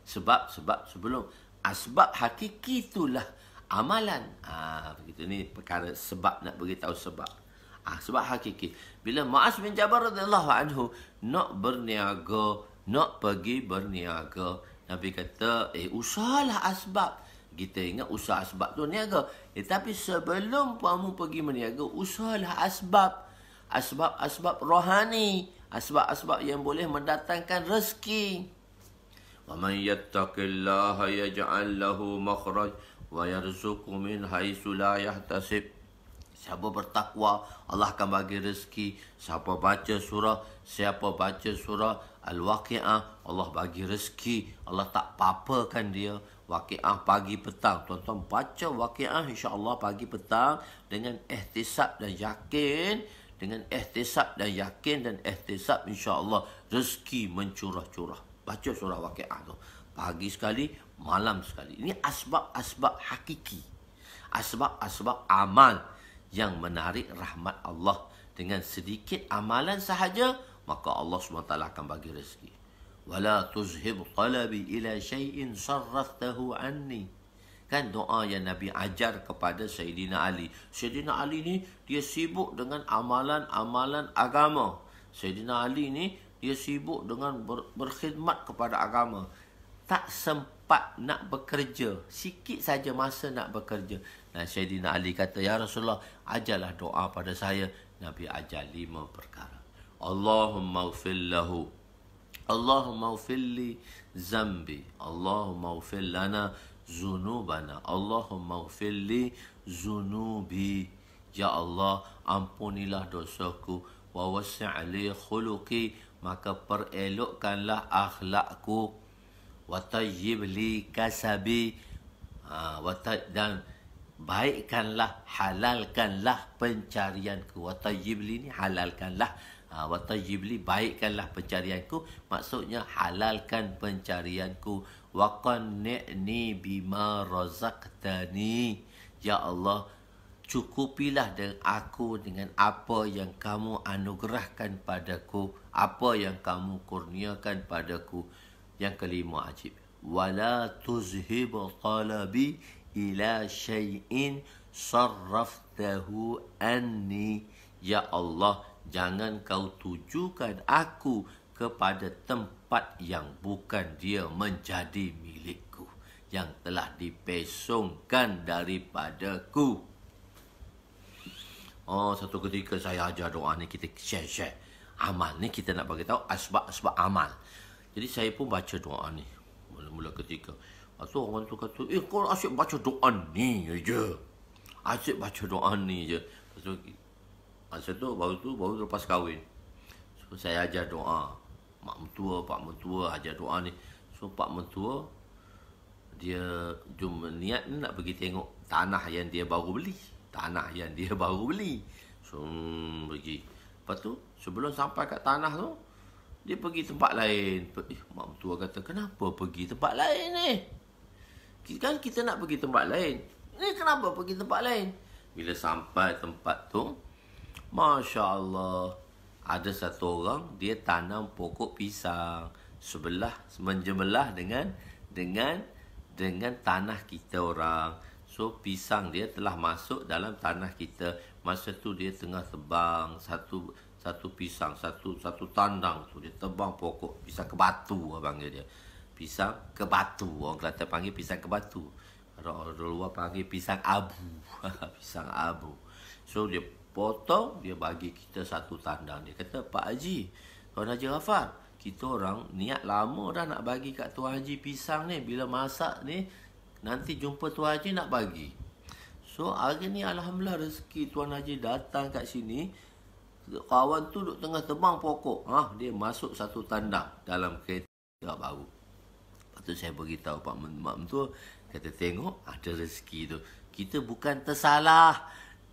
Sebab-sebab sebelum. Asbab hakiki itulah amalan. Begitu ni perkara sebab, nak beritahu sebab. Sebab hakiki. Bila Muaz bin Jabal radhiyallahu anhu nak berniaga, nak pergi berniaga, Nabi kata, usahalah asbab. Kita ingat usaha asbab tu niaga. Tapi sebelum kamu pergi berniaga, usahalah asbab. Asbab-asbab rohani. Asbab-asbab yang boleh mendatangkan rezeki. وَمَنْ يَتَّقِ اللَّهَ يَجْعَلْ لَهُ مَخْرَجًا وَيَرْزُقْهُ مِنْ حَيْثُ لَا يَحْتَسِبُ. Siapa bertakwa, Allah akan bagi rezeki. Siapa baca surah Al-Waqi'ah, Allah bagi rezeki. Allah tak papakan dia. Waqi'ah pagi petang. Tuan-tuan baca Waqi'ah insya-Allah pagi petang dengan ihtisab dan yakin. Dengan ihtisab dan yakin dan ihtisab, insya-Allah rezeki mencurah-curah. Baca surah Waqi'ah tu. Pagi sekali, malam sekali. Ini asbab-asbab hakiki. Asbab-asbab amal yang menarik rahmat Allah. Dengan sedikit amalan sahaja, maka Allah SWT akan bagi rezeki. وَلَا تُزْهِبْ طَلَبِي إِلَى شَيْءٍ صَرَّفْتَهُ عَنِّي. Kan doa yang Nabi ajar kepada Sayyidina Ali. Sayyidina Ali ni, dia sibuk dengan amalan-amalan agama. Sayyidina Ali ni, dia sibuk dengan berkhidmat kepada agama. Tak tempat nak bekerja. Sikit saja masa nak bekerja. Dan Sayyidina Ali kata, ya Rasulullah, ajarlah doa pada saya. Nabi ajar 5 perkara. Allahumma ufir lahu. Allahumma ufir li zambi. Allahumma ufir lana zunubana. Allahumma ufir li zunubi. Ya Allah, ampunilah dosaku. Wa wasi'li khuluqi. Maka perelokkanlah akhlakku. Wa tayyib li kasabi. Dan baikkanlah, halalkanlah pencarianku. Wa tayyib li ni halalkanlah. Wa tayyib li, baikkanlah pencarianku. Maksudnya halalkan pencarianku. Wa qanni'ni bima razaqtani. Ya Allah, cukupilah dengan aku dengan apa yang kamu anugerahkan padaku, apa yang kamu kurniakan padaku. Yang kelima, ajib. Wala tuzhib talabi ila syai'in sarraftahu anni. Ya Allah, jangan kau tujukan aku kepada tempat yang bukan dia menjadi milikku, yang telah dipesongkan daripadaku. Satu ketika saya ajar doa ni, kita share. Amal ni kita nak bagi tahu asbab-asbab amal. Jadi saya pun baca doa ni. Mula-mula ketika. Lepas tu orang tu kata, kau asyik baca doa ni je. Asyik baca doa ni je. Masa tu baru lepas kahwin. So saya ajar doa. Mak mentua, pak mentua ajar doa ni. So pak mentua, dia niat nak pergi tengok tanah yang dia baru beli. So pergi. Lepas tu sebelum sampai kat tanah tu, dia pergi tempat lain. Mak mentua kata, kenapa pergi tempat lain ni? Kan kita nak pergi tempat lain. Ni kenapa pergi tempat lain? Bila sampai tempat tu, Masya Allah, ada satu orang, dia tanam pokok pisang menjebelah dengan tanah kita orang. So pisang dia telah masuk dalam tanah kita. Masa tu dia tengah tebang satu pisang, satu tandang tu dia tebang pokok pisang kebatu, orang panggil dia. Pisang kebatu, orang Kelantan panggil pisang kebatu. Orang luar panggil pisang abu. Pisang abu. So dia potong, dia bagi kita satu tandang. Dia kata, Pak Haji, Tuan Haji Ghafar, kita orang niat lama dah nak bagi kat Tuan Haji pisang ni. Bila masak ni, nanti jumpa Tuan Haji nak bagi. So hari ni alhamdulillah rezeki Tuan Haji datang kat sini. Kawan tu duduk tengah tebang pokok. Dia masuk satu tandang dalam kereta baru. Lepas tu saya beritahu Pak Mentua, kata tengok ada rezeki tu. Kita bukan tersalah.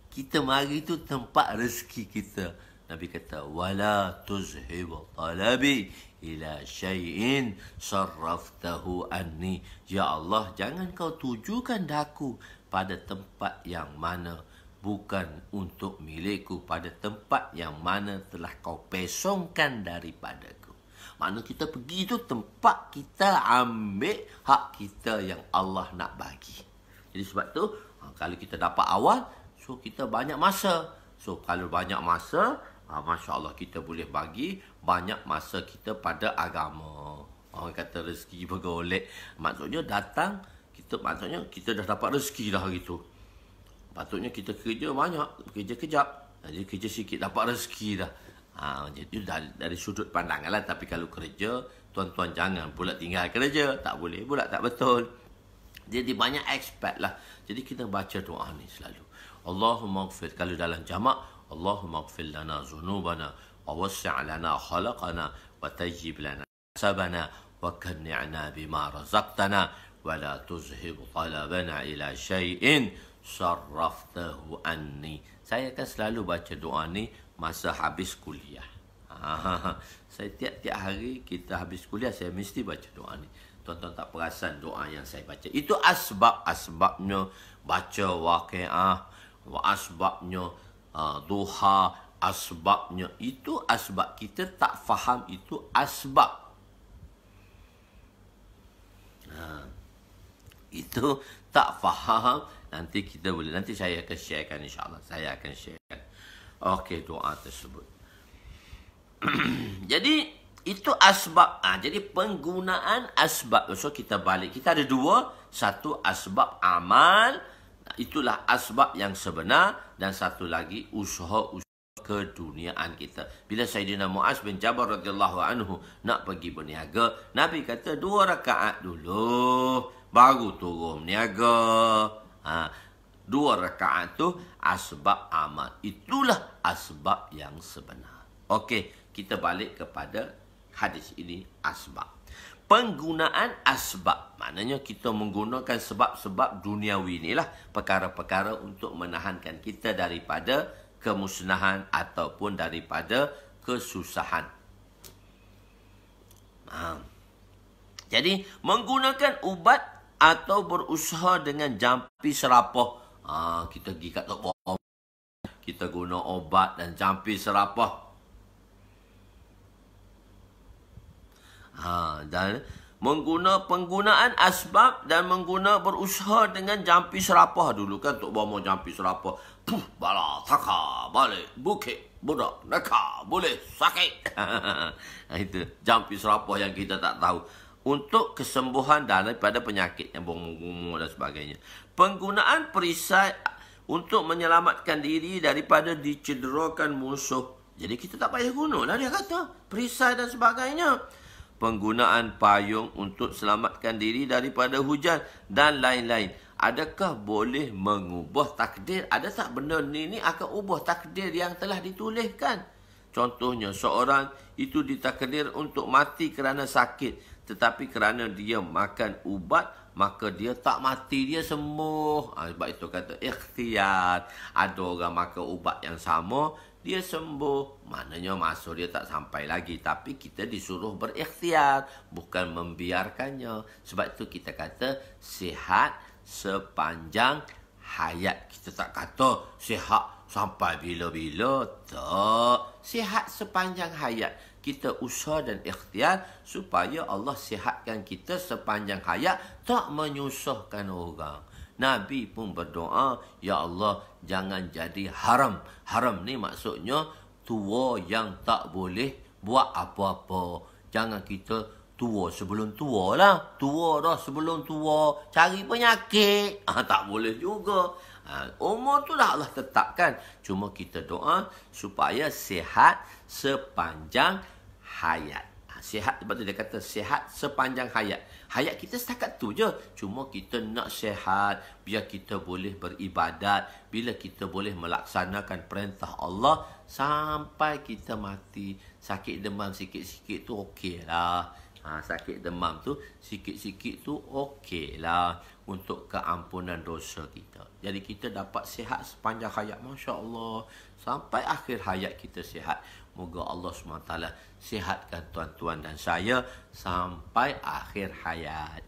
Kita mari tu tempat rezeki kita. Nabi kata, wala tuzhib talabi ila syai'in sarraftahu anni. Ya Allah, jangan kau tujukan daku pada tempat yang mana bukan untuk milikku, pada tempat yang mana telah kau pesongkan daripadaku. Makna kita pergi tu tempat kita ambil hak kita yang Allah nak bagi. Jadi sebab tu, kalau kita dapat awal, so kita banyak masa. So kalau banyak masa, Masya Allah, kita boleh bagi banyak masa kita pada agama. Orang kata rezeki bergolek. Maksudnya datang, maksudnya kita dah dapat rezeki dah hari tu. Patutnya kita kerja banyak, kerja kejap. Jadi kerja sikit dapat rezeki dah. Jadi dari sudut pandangan lah. Tapi kalau kerja, tuan-tuan jangan pula tinggal kerja. Tak boleh pula, tak betul. Jadi banyak aspek lah. Jadi kita baca doa ni selalu. Allahumma gfir. Kalau dalam jamak, Allahumma gfir lana zunubana. Wa wassi' lana khalaqana. Wa tayyib lana sabana. Wa kanni'na bima razaqtana. Wa la tuzhib talabana ila syai'in sarraftahu anni. Saya akan selalu baca doa ni masa habis kuliah. Saya tiap-tiap hari kita habis kuliah, saya mesti baca doa ni. Tuan-tuan tak perasan doa yang saya baca. Itu asbabnya baca waqiah, asbabnya duha, asbabnya. Itu asbab. Kita tak faham itu asbab. Itu tak faham. Nanti kita boleh, nanti saya akan sharekan, insyaAllah. Saya akan sharekan. Okey, doa tersebut. Jadi, Itu asbab. Jadi penggunaan asbab. So kita balik. Kita ada dua. Satu asbab amal. Itulah asbab yang sebenar. Dan satu lagi usaha-usaha keduniaan kita. Bila Sayyidina Muaz bin Jabal radhiyallahu anhu nak pergi berniaga, Nabi kata 2 rakaat dulu. Baru turun berniaga. 2 rakaat tu asbab amal. Itulah asbab yang sebenar. Okey, kita balik kepada hadis ini asbab. Penggunaan asbab. Maknanya kita menggunakan sebab-sebab duniawi inilah. Perkara-perkara untuk menahankan kita daripada kemusnahan ataupun daripada kesusahan. Jadi, menggunakan ubat atau berusaha dengan jampi serapah. Kita pergi kat toko obat. Kita guna obat dan jampi serapah. Dan penggunaan asbab dan berusaha dengan jampi serapah dulu kan. Tok bawa jampi serapah. Bala, taka, balik, bukit, budak, neka, boleh, sakit. Itu jampi serapah yang kita tak tahu. Untuk kesembuhan daripada penyakit yang bongong dan sebagainya. Penggunaan perisai untuk menyelamatkan diri daripada dicederakan musuh. Jadi kita tak payah guna lah dia kata. Perisai dan sebagainya. Penggunaan payung untuk selamatkan diri daripada hujan dan lain-lain. Adakah boleh mengubah takdir? Ada tak benda ni akan ubah takdir yang telah dituliskan? Contohnya, seorang itu ditakdir untuk mati kerana sakit. Tetapi kerana dia makan ubat, maka dia tak mati, dia sembuh. Sebab itu kata ikhtiar. Ada orang makan ubat yang sama, dia sembuh. Maknanya masa dia tak sampai lagi. Tapi kita disuruh berikhtiar. Bukan membiarkannya. Sebab itu kita kata sihat sepanjang hayat. Kita tak kata sihat sampai bila-bila. Tak. Sihat sepanjang hayat. Kita usaha dan ikhtiar supaya Allah sihatkan kita sepanjang hayat. Tak menyusahkan orang. Nabi pun berdoa, Ya Allah, jangan jadi haram. Haram ni maksudnya tua yang tak boleh buat apa-apa. Jangan kita tua sebelum tua lah. Tua dah sebelum tua. Cari penyakit. Tak boleh juga. Umur tu dah Allah tetapkan. Cuma kita doa supaya sihat sepanjang hayat. Sihat, sebab tu dia kata sihat sepanjang hayat. Hayat kita setakat tu je. Cuma kita nak sihat. Biar kita boleh beribadat. Bila kita boleh melaksanakan perintah Allah. Sampai kita mati. Sakit demam sikit-sikit tu okey lah. Sakit demam tu sikit-sikit tu okey lah. Untuk keampunan dosa kita. Jadi kita dapat sihat sepanjang hayat. Masya Allah. Sampai akhir hayat kita sihat. Moga Allah SWT sihatkan tuan-tuan dan saya sampai akhir hayat.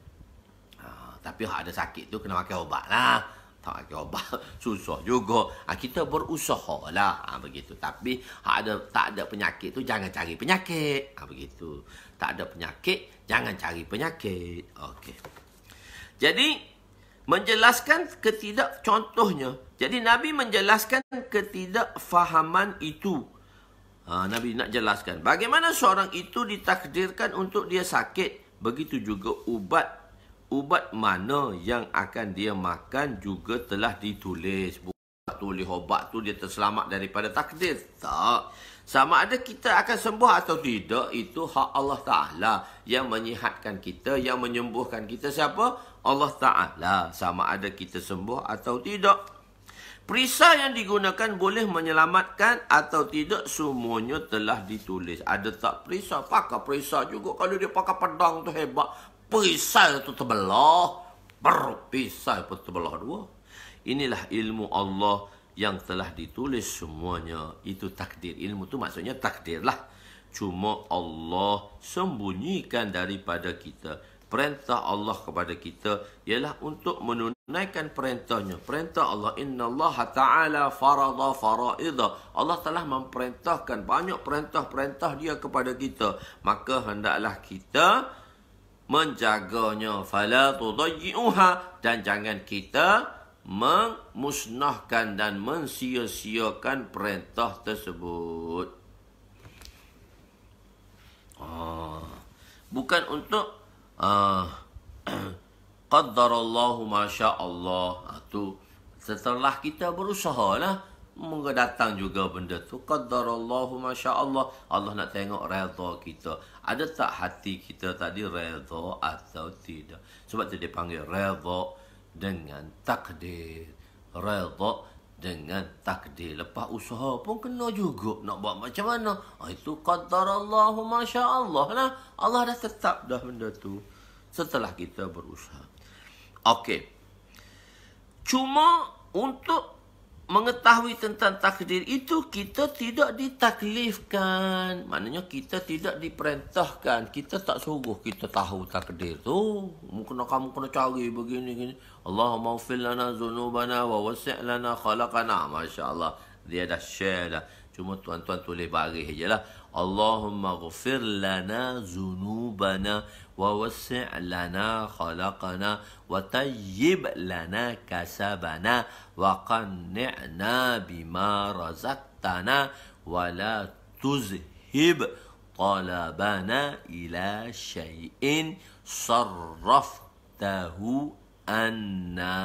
Tapi ada sakit tu kena makan ubat lah. Tak makan ubat susah juga. Kita berusaha lah. Begitu. Tapi tak ada penyakit tu jangan cari penyakit. Begitu. Tak ada penyakit jangan cari penyakit. Okey. Jadi menjelaskan contohnya. Jadi Nabi menjelaskan ketidakfahaman itu. Nabi nak jelaskan bagaimana seorang itu ditakdirkan untuk dia sakit. Begitu juga ubat mana yang akan dia makan juga telah ditulis. Bukan tulis obat tu dia terselamat daripada takdir. Tak. Sama ada kita akan sembuh atau tidak, itu hak Allah Ta'ala. Yang menyihatkan kita, yang menyembuhkan kita siapa? Allah Ta'ala. Sama ada kita sembuh atau tidak. Perisai yang digunakan boleh menyelamatkan atau tidak, semuanya telah ditulis. Ada tak perisai? Pakai perisai juga. Kalau dia pakai pedang tu hebat. Perisai tu terbelah. Perisai pun terbelah dua. Inilah ilmu Allah yang telah ditulis semuanya. Itu takdir. Ilmu tu maksudnya takdir lah. Cuma Allah sembunyikan daripada kita. Perintah Allah kepada kita ialah untuk menunaikan perintahnya. Perintah Allah, Inna Allah Ta'ala farada fara'idha. Allah telah memperintahkan banyak perintah-perintah dia kepada kita. Maka hendaklah kita menjaganya. Fala tudayyi'uha. Dan jangan kita memusnahkan dan mensia-siakan perintah tersebut. Bukan untuk qaddarallahu masyaallah. Tu setelah kita berusaha lah, datang juga benda tu. Qaddarallahu masyaallah. Allah nak tengok redha kita. Ada tak hati kita tadi redha atau tidak? Sebab tu dia panggil redha dengan takdir. Redha dengan takdir. Lepas usaha pun kena juga nak buat macam mana. Itu qaddarallahu masyaallah lah. Allah dah tetap dah benda tu setelah kita berusaha. Okey. Cuma untuk mengetahui tentang takdir itu, kita tidak ditaklifkan. Maknanya kita tidak diperintahkan. Kita tak suruh kita tahu takdir tu. Kamu kena cari begini. Allahumma ufir lana zunubana wa wasi' lana khalaqana. Masya Allah. Dia dah share dah. Cuma tuan-tuan tulis baris je lah. Allahumma ghafir lana zunubana wa wasi' lana khalaqana wa tayyib lana kasabana wa qanni'na bima razaqtana wa la tuzhib talabana ila syai'in sarraftahu anna.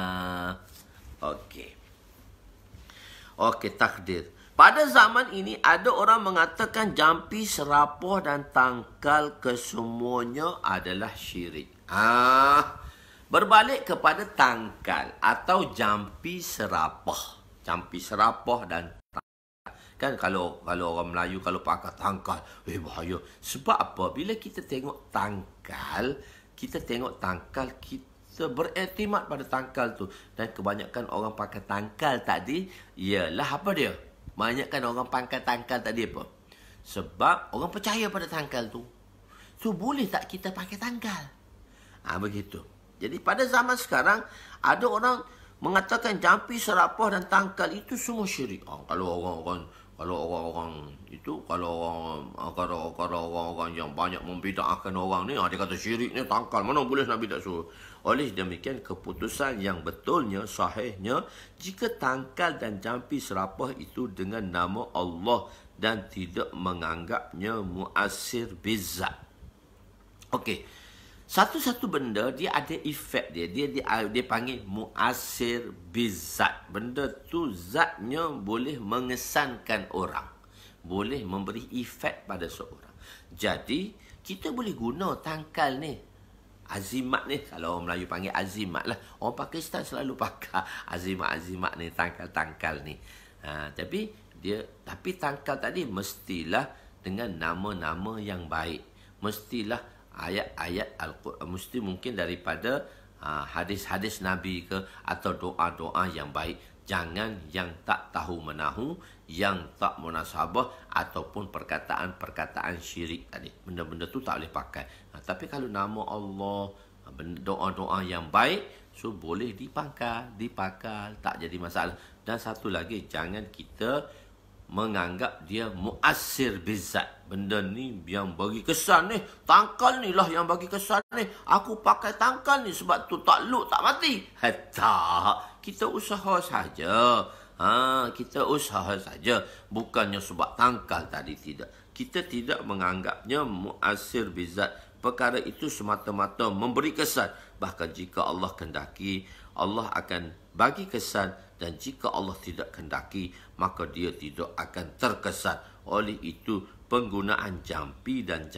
Okey, takdir. Pada zaman ini ada orang mengatakan jampi, serapah dan tangkal kesemuanya adalah syirik. Berbalik kepada tangkal atau jampi, serapah. Jampi, serapah dan tangkal. Kan kalau orang Melayu kalau pakai tangkal, bahaya. Sebab apa? Bila kita tengok tangkal, kita beriktimat pada tangkal tu. Dan kebanyakan orang pakai tangkal tadi, ialah apa dia? Banyakkan orang pakai tangkal tadi apa? Sebab orang percaya pada tangkal tu. So, boleh tak kita pakai tangkal? Begitu. Jadi, pada zaman sekarang, ada orang mengatakan jampi, serapah dan tangkal itu semua syirik. Kalau orang-orang yang banyak membida'ahkan orang ni, dia kata syirik ni tangkal. Mana boleh Nabi tak suruh? Oleh demikian, keputusan yang betulnya, sahihnya, jika tangkal dan jampi serapah itu dengan nama Allah dan tidak menganggapnya mu'assir bizzat. Okey. Satu-satu benda dia ada efek dia. Dia panggil mu'assir bizzat. Benda tu zatnya boleh mengesankan orang. Boleh memberi efek pada seorang. Jadi, kita boleh guna tangkal ni. Azimat ni, kalau orang Melayu panggil azimat lah. Orang Pakistan selalu pakai azimat-azimat ni, tangkal-tangkal ni. Tapi tangkal tadi mestilah dengan nama-nama yang baik. Mestilah ayat-ayat Al-Quran, mesti mungkin daripada hadis-hadis Nabi ke, atau doa-doa yang baik. Jangan yang tak tahu menahu, yang tak munasabah, ataupun perkataan-perkataan syirik tadi. Benda-benda tu tak boleh pakai. Tapi kalau nama Allah, doa-doa yang baik, so boleh dipakai, tak jadi masalah. Dan satu lagi, jangan kita menganggap dia mu'assir bizzat. Benda ni yang bagi kesan ni, tangkal ni lah yang bagi kesan ni. Aku pakai tangkal ni sebab tu takluk tak mati. Tak, kita usaha saja. Kita usaha saja. Bukannya sebab tangkal tadi, tidak. Kita tidak menganggapnya mu'assir bizzat. Perkara itu semata-mata memberi kesan. Bahkan jika Allah kendaki, Allah akan bagi kesan. Dan jika Allah tidak kendaki, maka dia tidak akan terkesan. Oleh itu, penggunaan jampi dan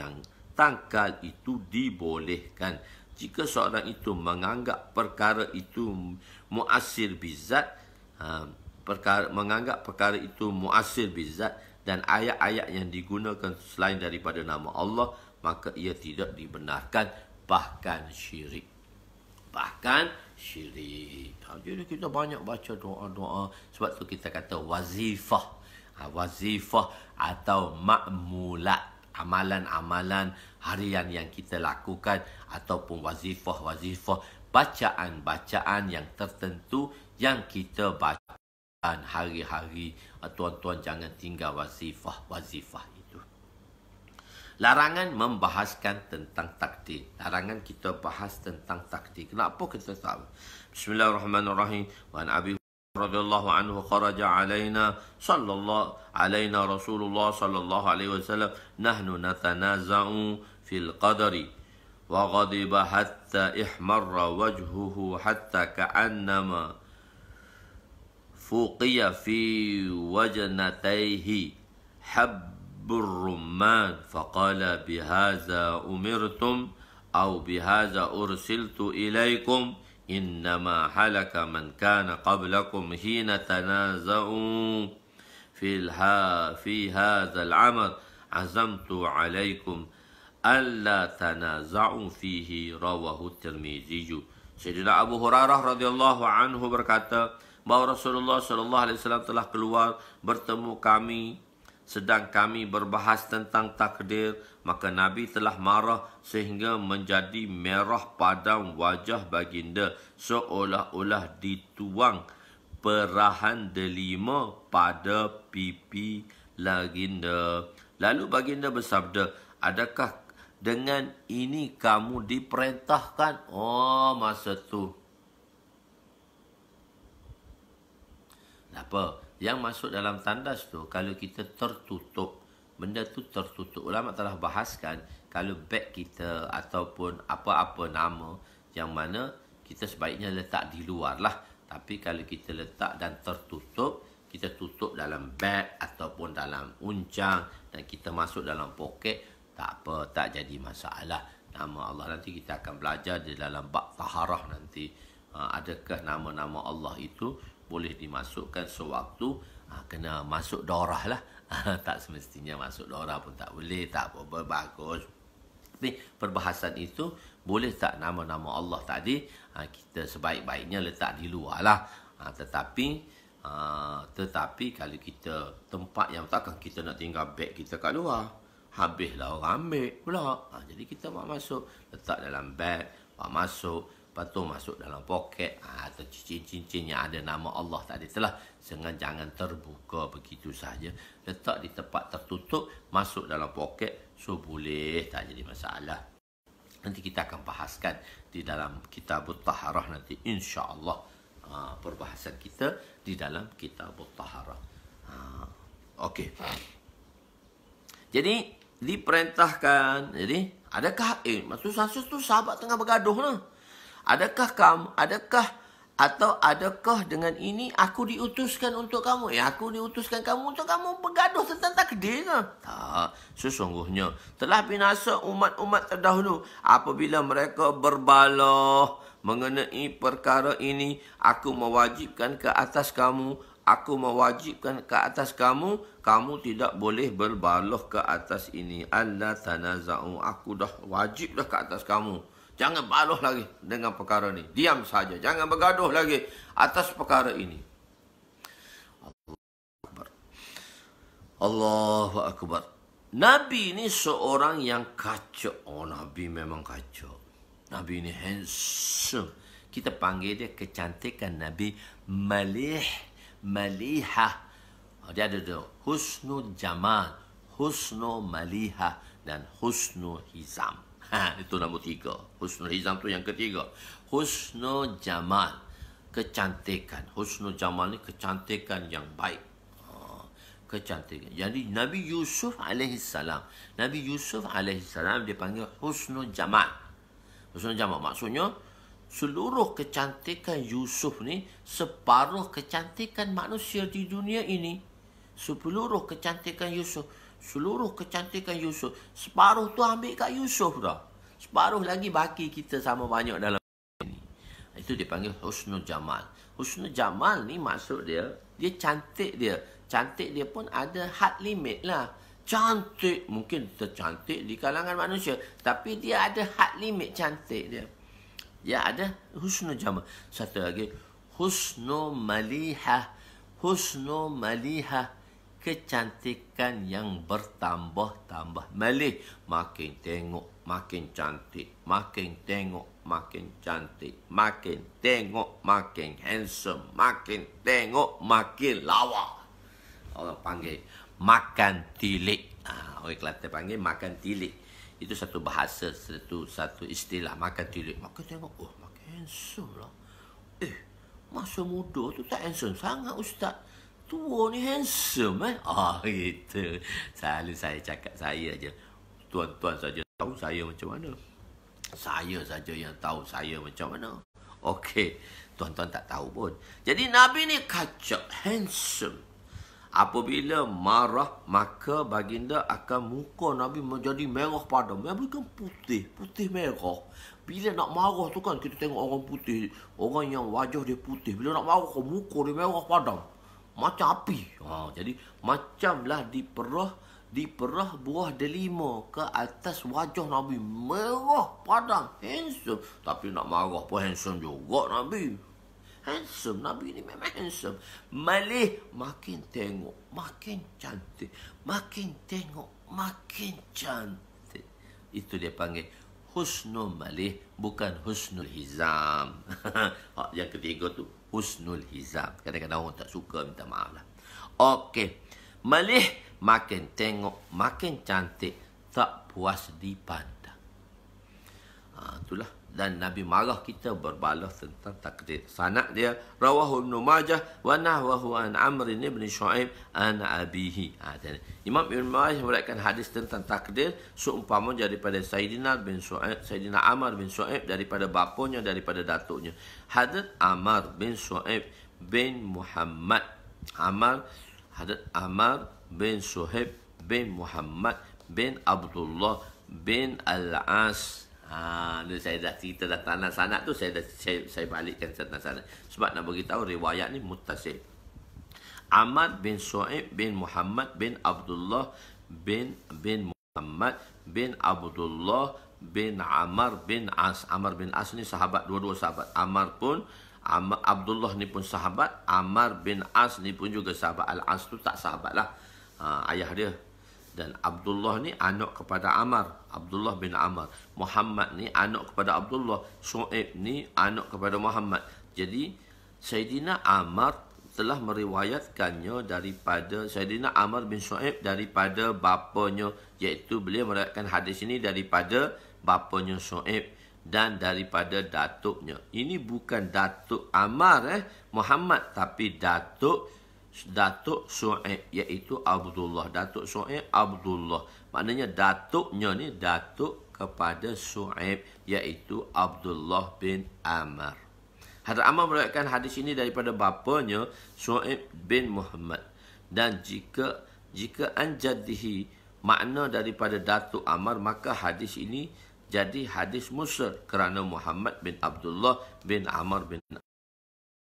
tangkal itu dibolehkan. Jika seorang itu menganggap perkara itu mu'assir bizzat, menganggap perkara itu mu'assir bizzat dan ayat-ayat yang digunakan selain daripada nama Allah, maka ia tidak dibenarkan, bahkan syirik. Jadi kita banyak baca doa-doa. Sebab tu kita kata wazifah. Wazifah atau ma'mulat. Amalan-amalan harian yang kita lakukan. Ataupun wazifah-wazifah. Bacaan-bacaan yang tertentu yang kita baca hari-hari. Tuan-tuan jangan tinggal wazifah itu. Larangan membahaskan tentang takdir. Larangan kita bahas tentang takdir. Kenapa kita tahu? Bismillahirrahmanirrahim. Wa an Abi radhiyallahu anhu kharaja alaina Rasulullah sallallahu alaihi wasallam nahnu natanaza'u fil qadari wa ghadiba hatta ihmarra wajhuhu hatta ka'annama fuqiya fi wajnatayhi habbur rumman faqala bihaza umirtum aw bihaza ursiltu ilaikum innama halaka man kana qablakum hina tanaza'u fi hadha al-amr azamtu alaikum alla tanaza'u fihi rawahu Tirmizi. Sayyidina Abu Hurairah radhiyallahu anhu berkata bahawa Rasulullah sallallahu alaihi wasallam telah keluar bertemu kami sedang kami berbahas tentang takdir, maka Nabi telah marah sehingga menjadi merah padam wajah baginda seolah-olah dituang perahan delima pada pipi baginda. Lalu baginda bersabda, adakah dengan ini kamu diperintahkan? Oh, masa tu. Apa? Yang masuk dalam tandas tu, kalau kita tertutup, benda tu tertutup. Ulama telah bahaskan, kalau beg kita ataupun apa-apa nama yang mana kita sebaiknya letak di luar lah. Tapi kalau kita letak dan tertutup, kita tutup dalam beg ataupun dalam uncang dan kita masuk dalam poket, tak apa, tak jadi masalah. Nama Allah nanti kita akan belajar di dalam bab taharah nanti. Adakah nama-nama Allah itu boleh dimasukkan sewaktu kena masuk dorah lah. Tak semestinya masuk dorah pun tak boleh, tak apa, bagus. Tapi perbahasan itu, boleh tak nama-nama Allah tadi kita sebaik-baiknya letak di luar lah. Tetapi kalau kita tempat yang takkan kita nak tinggal beg kita kat luar, habislah orang ambil pula. Jadi kita bawa masuk, letak dalam beg, bawa masuk, lepas tu masuk dalam poket atau cincin-cincin yang ada nama Allah tadi telah. Jangan terbuka begitu saja, letak di tempat tertutup, masuk dalam poket, so boleh, tak jadi masalah. Nanti kita akan bahaskan di dalam Kitabut Taharah nanti, insya-Allah. Perbahasan kita di dalam Kitabut Taharah. Okey. Jadi diperintahkan. Jadi adakah maksud tu sahabat tengah bergaduh lah. Adakah dengan ini aku diutuskan untuk kamu? Aku diutuskan kamu untuk kamu bergaduh tentang takdir lah. Tak, sesungguhnya telah binasa umat-umat terdahulu apabila mereka berbalah mengenai perkara ini. Aku mewajibkan ke atas kamu, kamu tidak boleh berbalah ke atas ini. Allah tanaza'u, aku dah wajib dah ke atas kamu. Jangan baluh lagi dengan perkara ni. Diam saja. Jangan bergaduh lagi atas perkara ini. Allahu Akbar. Nabi ni seorang yang kacau. Oh, Nabi memang kacau. Nabi ni handsome. Kita panggil dia kecantikan Nabi malihah. Dia ada husnul jamal, husnul malihah dan husnul hizam. Itu nombor 3. Husnul hizam tu yang ketiga. Husnul jamal, kecantikan. Husnul jamal ni kecantikan yang baik. Kecantikan. Jadi Nabi Yusuf alaihissalam dia panggil husnul jamal. Husnul jamal maksudnya seluruh kecantikan Yusuf ni separuh kecantikan manusia di dunia ini. Seluruh kecantikan Yusuf, separuh tu ambil kat Yusuf dah. Separuh lagi baki kita sama banyak dalam ini. Itu dipanggil husnul jamal. Husnul jamal ni maksud dia cantik dia. Cantik dia pun ada had limit lah. Cantik mungkin tercantik di kalangan manusia, tapi dia ada had limit cantik dia. Dia ada husnul jamal. Satu lagi husnul malihah. Husnul malihah, kecantikan yang bertambah-tambah. Malih, makin tengok makin cantik, makin tengok makin cantik, makin tengok makin handsome, makin tengok makin lawa. Orang panggil makan tilik. Orang Kelantan panggil makan tilik. Itu satu bahasa, satu istilah, makan tilik. Makin tengok, makin handsome lah. masa muda tu tak handsome sangat ustaz. Tua ni handsome gitu. Selalu saya cakap, saya aja. Tuan-tuan saja tahu saya macam mana. Saya saja yang tahu saya macam mana. Okey, tuan-tuan tak tahu pun. Jadi Nabi ni kacak, handsome. Apabila marah, maka baginda akan muka Nabi menjadi merah padam. Nabi kan putih, putih merah. Bila nak marah tu kan, kita tengok orang putih, orang yang wajah dia putih. Bila nak marah, muka dia merah padam. Macam api. Jadi, macamlah diperah buah delima ke atas wajah Nabi. Merah padam, handsome. Tapi nak marah pun handsome juga Nabi. Handsome, Nabi ni memang handsome. Malih makin tengok, makin cantik. Makin tengok, makin cantik. Itu dia panggil husnul malih, bukan husnul hizam. Yang ketiga tu, husnul hizam. Kadang-kadang orang tak suka, minta maaf lah. Okey. Malih makin tengok, makin cantik. Tak puas dipandang. Itulah. Dan Nabi marah kita berbalas tentang takdir. Sanad dia rawahu Ibnu Majah wa nahwahu an Amr bin Shu'aib an abihi. Imam Ibn Majah meriwayatkan hadis tentang takdir seumpama daripada Sayyidina Amr bin Shu'aib daripada bapanya, daripada datuknya. Hadits Amr bin Shu'aib bin Muhammad. Hadits Amr bin Shu'aib bin Muhammad bin Abdullah bin Al-As. Saya dah cerita dah sanad tu, saya balikkan sanad. Sebab nak beritahu riwayat ni muttasil. Amr bin Shu'aib bin Muhammad bin Abdullah bin Muhammad bin Abdullah bin Amr bin As. Amr bin As ni sahabat, dua-dua sahabat. Abdullah ni pun sahabat, Amr bin As ni pun juga sahabat. Al-As tu tak sahabat lah, ayah dia. Dan Abdullah ni anak kepada Amr, Abdullah bin Amr. Muhammad ni anak kepada Abdullah. Shu'aib ni anak kepada Muhammad. Jadi Sayyidina Amr telah meriwayatkannya daripada Sayyidina Amr bin Shu'aib daripada bapanya, iaitu beliau meriwayatkan hadis ini daripada bapanya Shu'aib dan daripada datuknya. Ini bukan datuk Amr Muhammad, tapi datuk Shu'aib, iaitu Abdullah. Datuk Shu'aib Abdullah. Maknanya datuknya ni datuk kepada Shu'aib, iaitu Abdullah bin Amr. Hadrat Amr meriwayatkan hadis ini daripada bapanya Shu'aib bin Muhammad. Dan jika an jaddihi, makna daripada datuk Amr, maka hadis ini jadi hadis mursal kerana Muhammad bin Abdullah bin Amr bin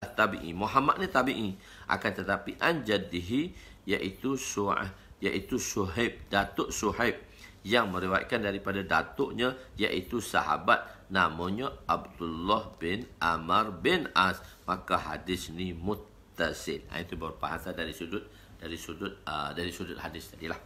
tabi'i. Muhammad ni tabi'i, akan tetapi an jaddihi iaitu Shu'aib, datuk Shu'aib yang meriwayatkan daripada datuknya iaitu sahabat namanya Abdullah bin Amr bin As, maka hadis ni muttasil. Itu berbahasan dari sudut hadis tadilah.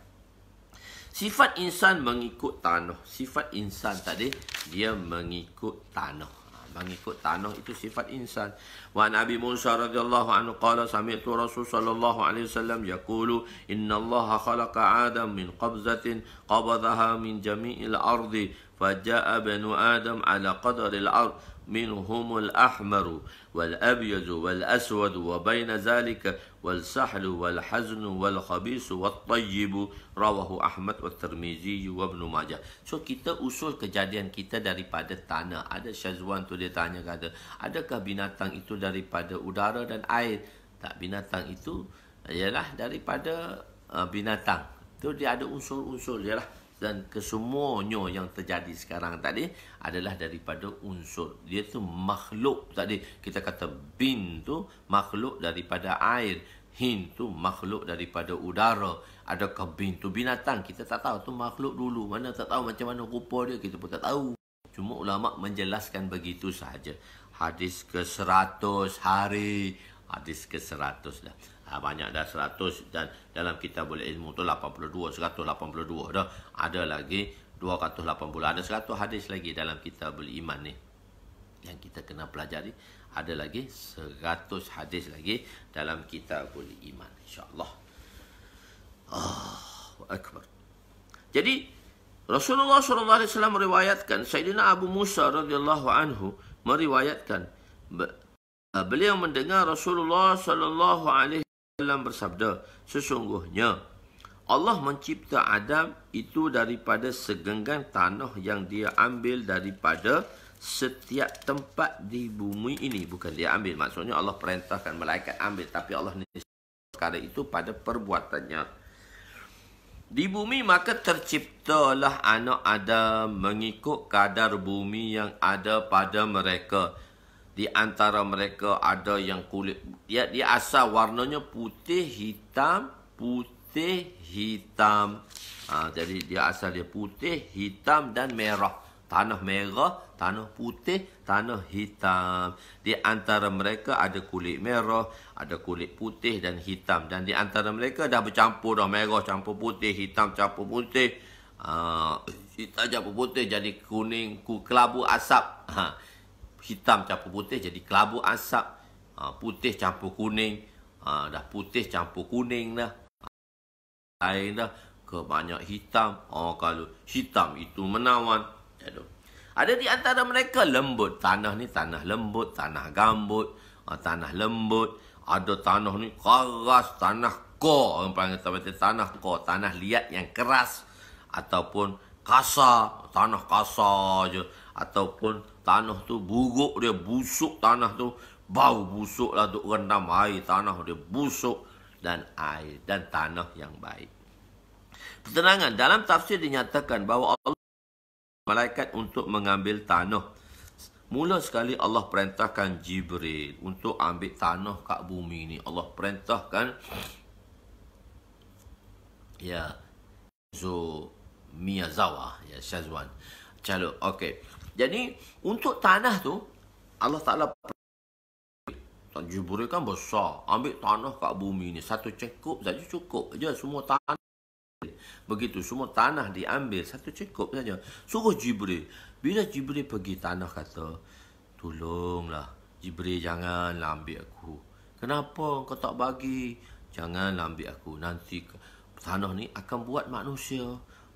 Sifat insan mengikut tanah. Sifat insan tadi dia mengikut tanah. Mengikut tanah itu sifat insan. Wa Nabi Musa radhiyallahu anhu qala sami'tu Rasul sallallahu alaihi wasallam yaqulu innallaha khalaqa Adam min qabzatin qabadaha min jami'il ardi faja'a banu Adam ala qadaril ard minhumul ahmaru wal abyadu wal aswadu wa baina zalika wal sahlu wal haznu wal khabisu wat tayyibu rawahu Ahmad wa Tirmizi wa Ibnu Majah. So kita usul kejadian kita daripada tanah. Ada Syazwan tu dia tanya kata, adakah binatang itu daripada udara dan air? Tak, binatang itu ialah daripada binatang. Tu dia ada unsur-unsur dia lah. Dan kesemuanya yang terjadi sekarang tadi adalah daripada unsur. Dia tu makhluk tadi. Kita kata bin tu makhluk daripada air. Hin tu makhluk daripada udara. Adakah bin tu binatang? Kita tak tahu. Tu makhluk dulu. Mana tak tahu macam mana rupa dia. Kita pun tak tahu. Cuma ulama' menjelaskan begitu sahaja. Hadis ke-100 hari. Hadis ke-100 dah. Banyak dah 100 dan dalam kitabul ilmu tu 82, 182 dah. Ada lagi 280, ada 100 hadis lagi dalam kitabul iman ni yang kita kena pelajari. Ada lagi 100 hadis lagi dalam kitabul iman, insya-Allah. Allahu akbar. Jadi Rasulullah sallallahu alaihi wasallam meriwayatkan, Sayyidina Abu Musa radhiyallahu anhu meriwayatkan Beliau mendengar Rasulullah sallallahu alaihi wasallam bersabda, sesungguhnya Allah mencipta Adam itu daripada segenggan tanah yang dia ambil daripada setiap tempat di bumi ini. Bukan dia ambil, maksudnya Allah perintahkan malaikat ambil, tapi Allah perkara itu pada perbuatannya. Di bumi maka terciptalah anak Adam mengikut kadar bumi yang ada pada mereka. Di antara mereka ada yang kulit, dia asal warnanya putih, hitam, putih, hitam. Jadi dia asal dia putih, hitam dan merah. Tanah merah, tanah putih, tanah hitam. Di antara mereka ada kulit merah, ada kulit putih dan hitam. Dan di antara mereka dah bercampur dah, merah campur putih, hitam campur putih. Hitam campur putih jadi kuning, kelabu asap. Hitam campur putih jadi kelabu asap. Putih campur kuning. Dah putih campur kuning dah. Lain dah ke banyak hitam. Kalau hitam itu menawan. Ada di antara mereka lembut. Tanah ni tanah lembut, tanah gambut, tanah lembut. Ada tanah ni keras, tanah core. Orang panggil tanah core, tanah liat yang keras. Ataupun kasar, tanah kasar je. Ataupun tanah tu buruk dia, busuk tanah tu. Bau busuk lah duk rendam air. Tanah dia busuk dan air dan tanah yang baik. Keterangan dalam tafsir dinyatakan bahawa Allah malaikat untuk mengambil tanah. Mula sekali Allah perintahkan Jibril untuk ambil tanah kat bumi ni. Allah perintahkan Miyazawa, Syazwan. Calo, okey. Jadi untuk tanah tu Allah Taala Jibril kan besar, ambil tanah kat bumi ni satu cekup saja cukup je semua tanah. Begitu semua tanah diambil satu cukup saja. Suruh Jibril. Bila Jibril pergi tanah kata, tolonglah Jibril janganlah ambil aku. Kenapa kau tak bagi? Janganlah ambil aku. Nanti tanah ni akan buat manusia.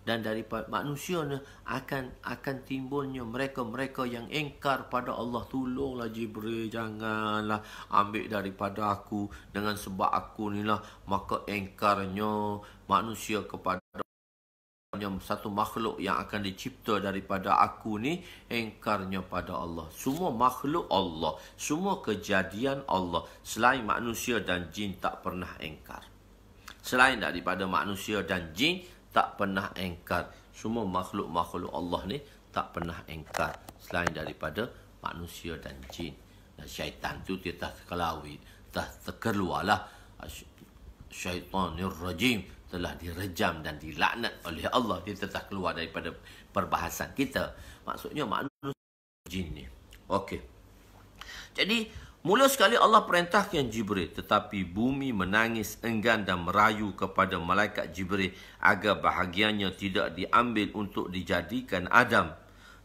Dan daripada manusia ni akan timbulnya mereka-mereka yang engkar pada Allah. Tolonglah Jibril, janganlah ambil daripada aku. Dengan sebab aku ni lah, maka engkarnya manusia kepada satu makhluk yang akan dicipta daripada aku ni, engkarnya pada Allah. Semua makhluk Allah, semua kejadian Allah. Selain manusia dan jin tak pernah engkar. Selain daripada manusia dan jin tak pernah engkar. Semua makhluk-makhluk Allah ni tak pernah engkar. Selain daripada manusia dan jin. Dan syaitan tu dia tak terkelawi. Dah terkeluarlah. Syaitanir rajim. Telah direjam dan dilaknat oleh Allah. Dia tetap keluar daripada perbahasan kita. Maksudnya manusia dan jin ni. Okey. Jadi mula sekali Allah perintahkan Jibril, tetapi bumi menangis enggan dan merayu kepada malaikat Jibril agar bahagiannya tidak diambil untuk dijadikan Adam.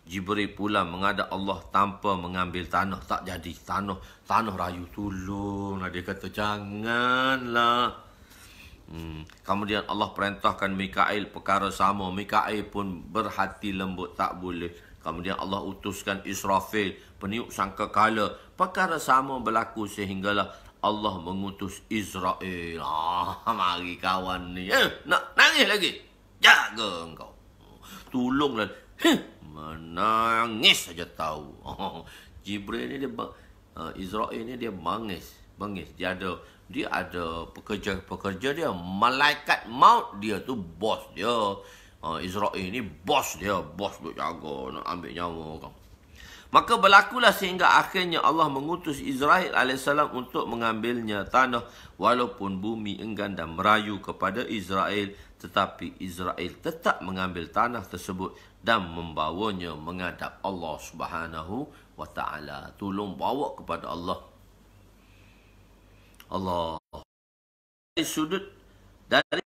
Jibril pula menghadap Allah tanpa mengambil tanah. Tak jadi tanah rayu, tolonglah. Dia kata janganlah. Kemudian Allah perintahkan Mikail perkara sama. Mikail pun berhati lembut, tak boleh. Kemudian Allah utuskan Israfil, peniup sangkakala. Perkara sama berlaku sehinggalah Allah mengutus Israel. Mari kawan ni. Nak nangis lagi? Jaga engkau. Tolonglah. Menangis saja tahu. Jibril ni dia, Israel ni dia mangis. Dia ada pekerja dia. Malaikat maut dia tu bos dia. Israel ni bos dia. Bos duk jaga nak ambil nyawa kau. Maka berlakulah sehingga akhirnya Allah mengutus Israel AS untuk mengambilnya tanah. Walaupun bumi enggan dan merayu kepada Israel, tetapi Israel tetap mengambil tanah tersebut dan membawanya menghadap Allah Subhanahu wa Ta'ala. Tolong bawa kepada Allah. Dari sudut, dari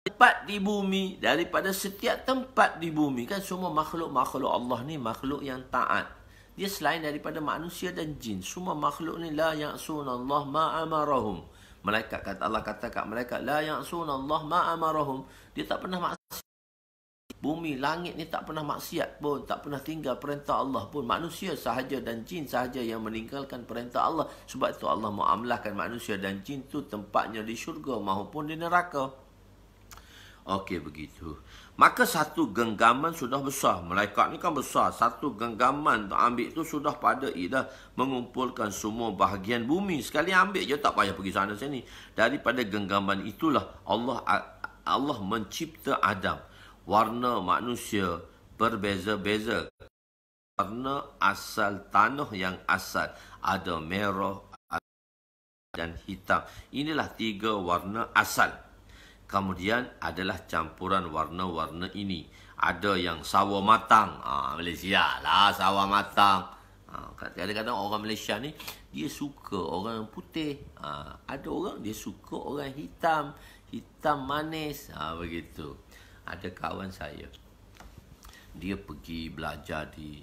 tempat di bumi, daripada setiap tempat di bumi. Kan semua makhluk-makhluk Allah ni makhluk yang taat. Dia selain daripada manusia dan jin. Semua makhluk ni la ya'sunallah ma'amarahum. Allah kata kat malaikat, la ya'sunallah ma'amarahum. Dia tak pernah maksiat. Bumi, langit ni tak pernah maksiat pun, tak pernah tinggal perintah Allah pun. Manusia sahaja dan jin sahaja yang meninggalkan perintah Allah. Sebab itu Allah muamalahkan manusia dan jin tu tempatnya di syurga maupun di neraka. Okey, begitu. Maka satu genggaman sudah besar. Malaikat ni kan besar. Satu genggaman ambil tu sudah pada dah mengumpulkan semua bahagian bumi. Sekali ambil je, tak payah pergi sana sini. Daripada genggaman itulah Allah mencipta Adam. Warna manusia berbeza-beza. Warna asal tanah yang asal. Ada merah dan hitam. Inilah 3 warna asal. Kemudian adalah campuran warna-warna ini. Ada yang sawo matang. Malaysia lah sawo matang. Kadang-kadang orang Malaysia ni, dia suka orang putih. Ada orang dia suka orang hitam. Hitam manis. Begitu. Ada kawan saya. Dia pergi belajar di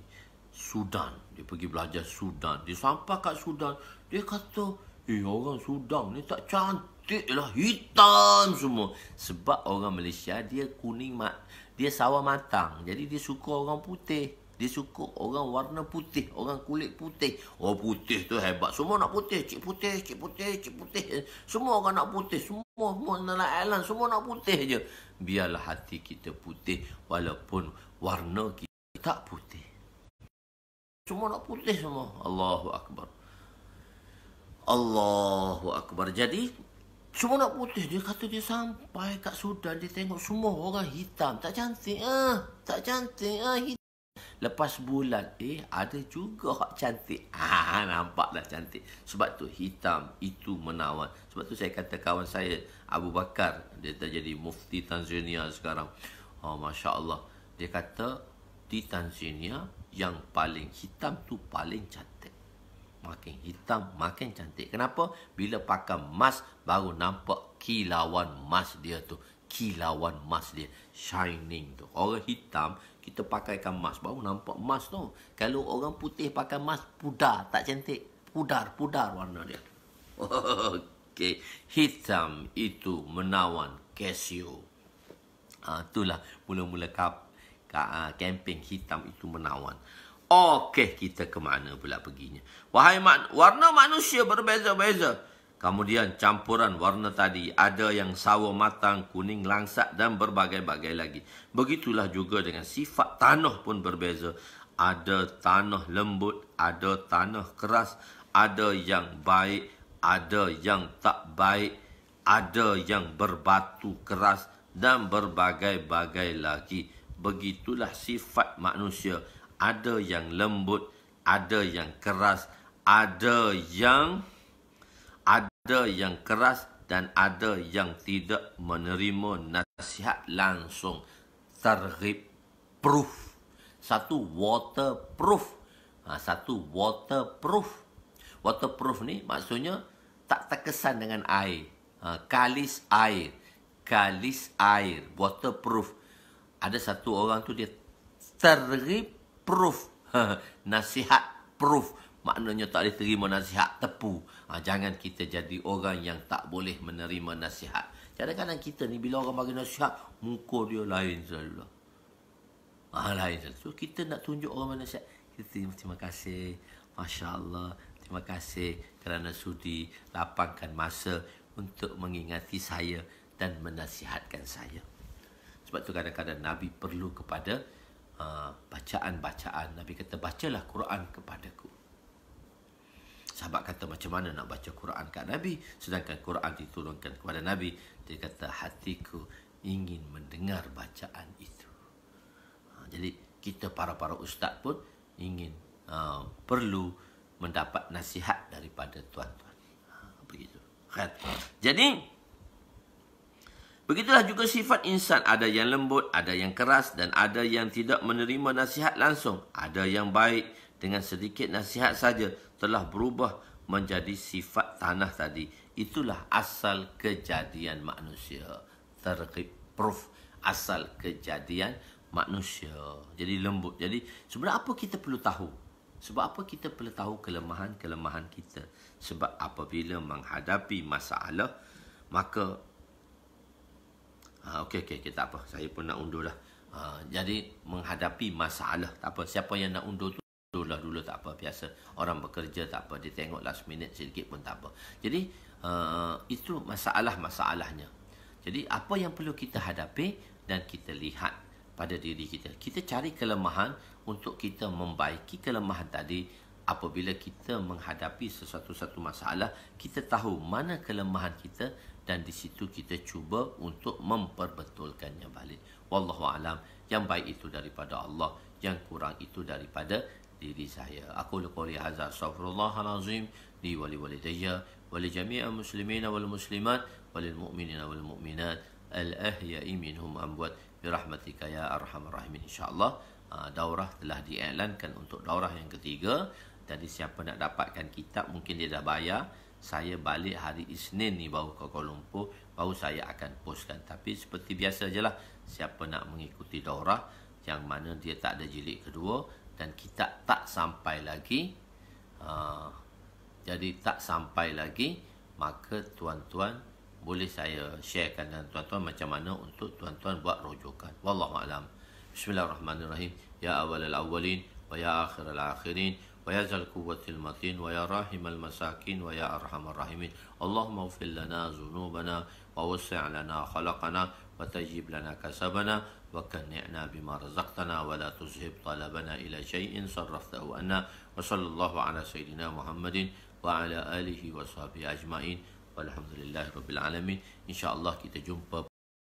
Sudan. Dia pergi belajar Sudan. Dia sampai kat Sudan. Dia kata, orang Sudan ni tak cantik lah. Hitam semua. Sebab orang Malaysia dia kuning, dia sawo matang. Jadi dia suka orang putih. Dia suka orang warna putih. Orang kulit putih. Oh, putih tu hebat. Semua nak putih. Cik putih, cik putih, cik putih. Semua orang nak putih. Semua nelayan. Semua nak putih je. Biarlah hati kita putih. Walaupun warna kita tak putih. Semua nak putih semua. Allahu Akbar. Allahu Akbar. Jadi, semua nak putih. Dia kata dia sampai kat Sudan. Dia tengok semua orang hitam. Tak cantik. Tak cantik. Hitam. Lepas bulan, ada juga hak cantik. Nampak dah cantik. Sebab tu hitam itu menawan. Sebab tu saya kata kawan saya, Abu Bakar, dia terjadi mufti Tanzania sekarang. Masya Allah. Dia kata, di Tanzania, yang paling hitam tu paling cantik. Makin hitam, makin cantik. Kenapa? Bila pakai mask, baru nampak kilauan mask dia tu. Kilauan mask dia. Shining tu. Orang hitam, kita pakaikan mask, baru nampak mask tu. Kalau orang putih pakai mask, pudar. Tak cantik. Pudar warna dia. Okey. Hitam itu menawan Casio. Itulah mula-mula camping hitam itu menawan. Okey, kita ke mana pula perginya? Warna manusia berbeza-beza. Kemudian campuran warna tadi. Ada yang sawo matang, kuning langsat dan berbagai-bagai lagi. Begitulah juga dengan sifat tanah pun berbeza. Ada tanah lembut, ada tanah keras. Ada yang baik, ada yang tak baik. Ada yang berbatu keras dan berbagai-bagai lagi. Begitulah sifat manusia. Ada yang lembut, ada yang keras, ada yang keras dan ada yang tidak menerima nasihat langsung. Targhib proof. Satu waterproof. Satu waterproof. Waterproof ni maksudnya tak terkesan dengan air. Kalis air. Kalis air. Waterproof. Ada satu orang tu dia targhib proof. Nasihat proof. Maknanya tak boleh terima nasihat tepu. Jangan kita jadi orang yang tak boleh menerima nasihat. Kadang-kadang kita ni bila orang bagi nasihat, muka dia lain selalu. Lain selalu. So kita nak tunjuk orang mana nasihat. Kita terima kasih. Masya Allah. Terima kasih kerana sudi lapangkan masa untuk mengingati saya dan menasihatkan saya. Sebab tu kadang-kadang Nabi perlu kepada bacaan-bacaan. Nabi kata, bacalah Quran kepadaku. Sahabat kata, macam mana nak baca Quran kat Nabi? Sedangkan Quran diturunkan kepada Nabi. Dia kata, hatiku ingin mendengar bacaan itu. Jadi, kita para ustaz pun ingin, perlu mendapat nasihat daripada tuan-tuan. Begitu. Jadi, begitulah juga sifat insan. Ada yang lembut, ada yang keras dan ada yang tidak menerima nasihat langsung. Ada yang baik dengan sedikit nasihat saja telah berubah menjadi sifat tanah tadi. Itulah asal kejadian manusia. Targhib proof. Asal kejadian manusia. Jadi lembut. Jadi sebenarnya apa kita perlu tahu? Sebab apa kita perlu tahu kelemahan-kelemahan kita? Sebab apabila menghadapi masalah, maka okey, kita apa? Saya pun nak undur dah. Jadi menghadapi masalah, tak apa. Siapa yang nak undur tu, undurlah dulu, tak apa. Biasa orang bekerja, tak apa. Dia tengok last minute sedikit pun tak apa. Jadi itu masalah-masalahnya. Jadi apa yang perlu kita hadapi dan kita lihat pada diri kita. Kita cari kelemahan untuk kita membaiki kelemahan tadi. Apabila kita menghadapi sesuatu masalah, kita tahu mana kelemahan kita dan di situ kita cuba untuk memperbetulkannya balik. Wallahu alam. Yang baik itu daripada Allah, yang kurang itu daripada diri saya. Aku qouli hadza astaghfirullahalazim li wa li walidayya wa li jami'il muslimin wal muslimat walil mu'minina wal mu'minat al ahya'i minhum amwat bi rahmatika ya arhamar rahimin. Insyaallah daurah telah diiklankan untuk daurah yang ketiga. Jadi siapa nak dapatkan kitab, mungkin dia dah bayar. Saya balik hari Isnin ni baru ke Kuala Lumpur, baru saya akan postkan. Tapi seperti biasa je lah, siapa nak mengikuti daurah yang mana dia tak ada jilid kedua dan kitab tak sampai lagi, jadi tak sampai lagi, maka tuan-tuan boleh saya sharekan dengan tuan-tuan macam mana untuk tuan-tuan buat rujukan. Wallahu a'lam. Bismillahirrahmanirrahim. Ya awalal awwalin wa ya akhiral akhirin wa ya zal quwwatil matin wa ya rahimal masakin wa ya arhamar rahimin. Allahumma ighfir lana dhunubana wa wasi' lana khalaqana wa tajib lana kasabana wa kanni'na bima razaqtana wa la tuzhib talabana ila syai'in sarraftahu anna. Wa sallallahu ala sayyidina Muhammadin wa ala alihi wa sahbihi ajma'in. Walhamdulillahirabbil alamin. Insya-Allah kita jumpa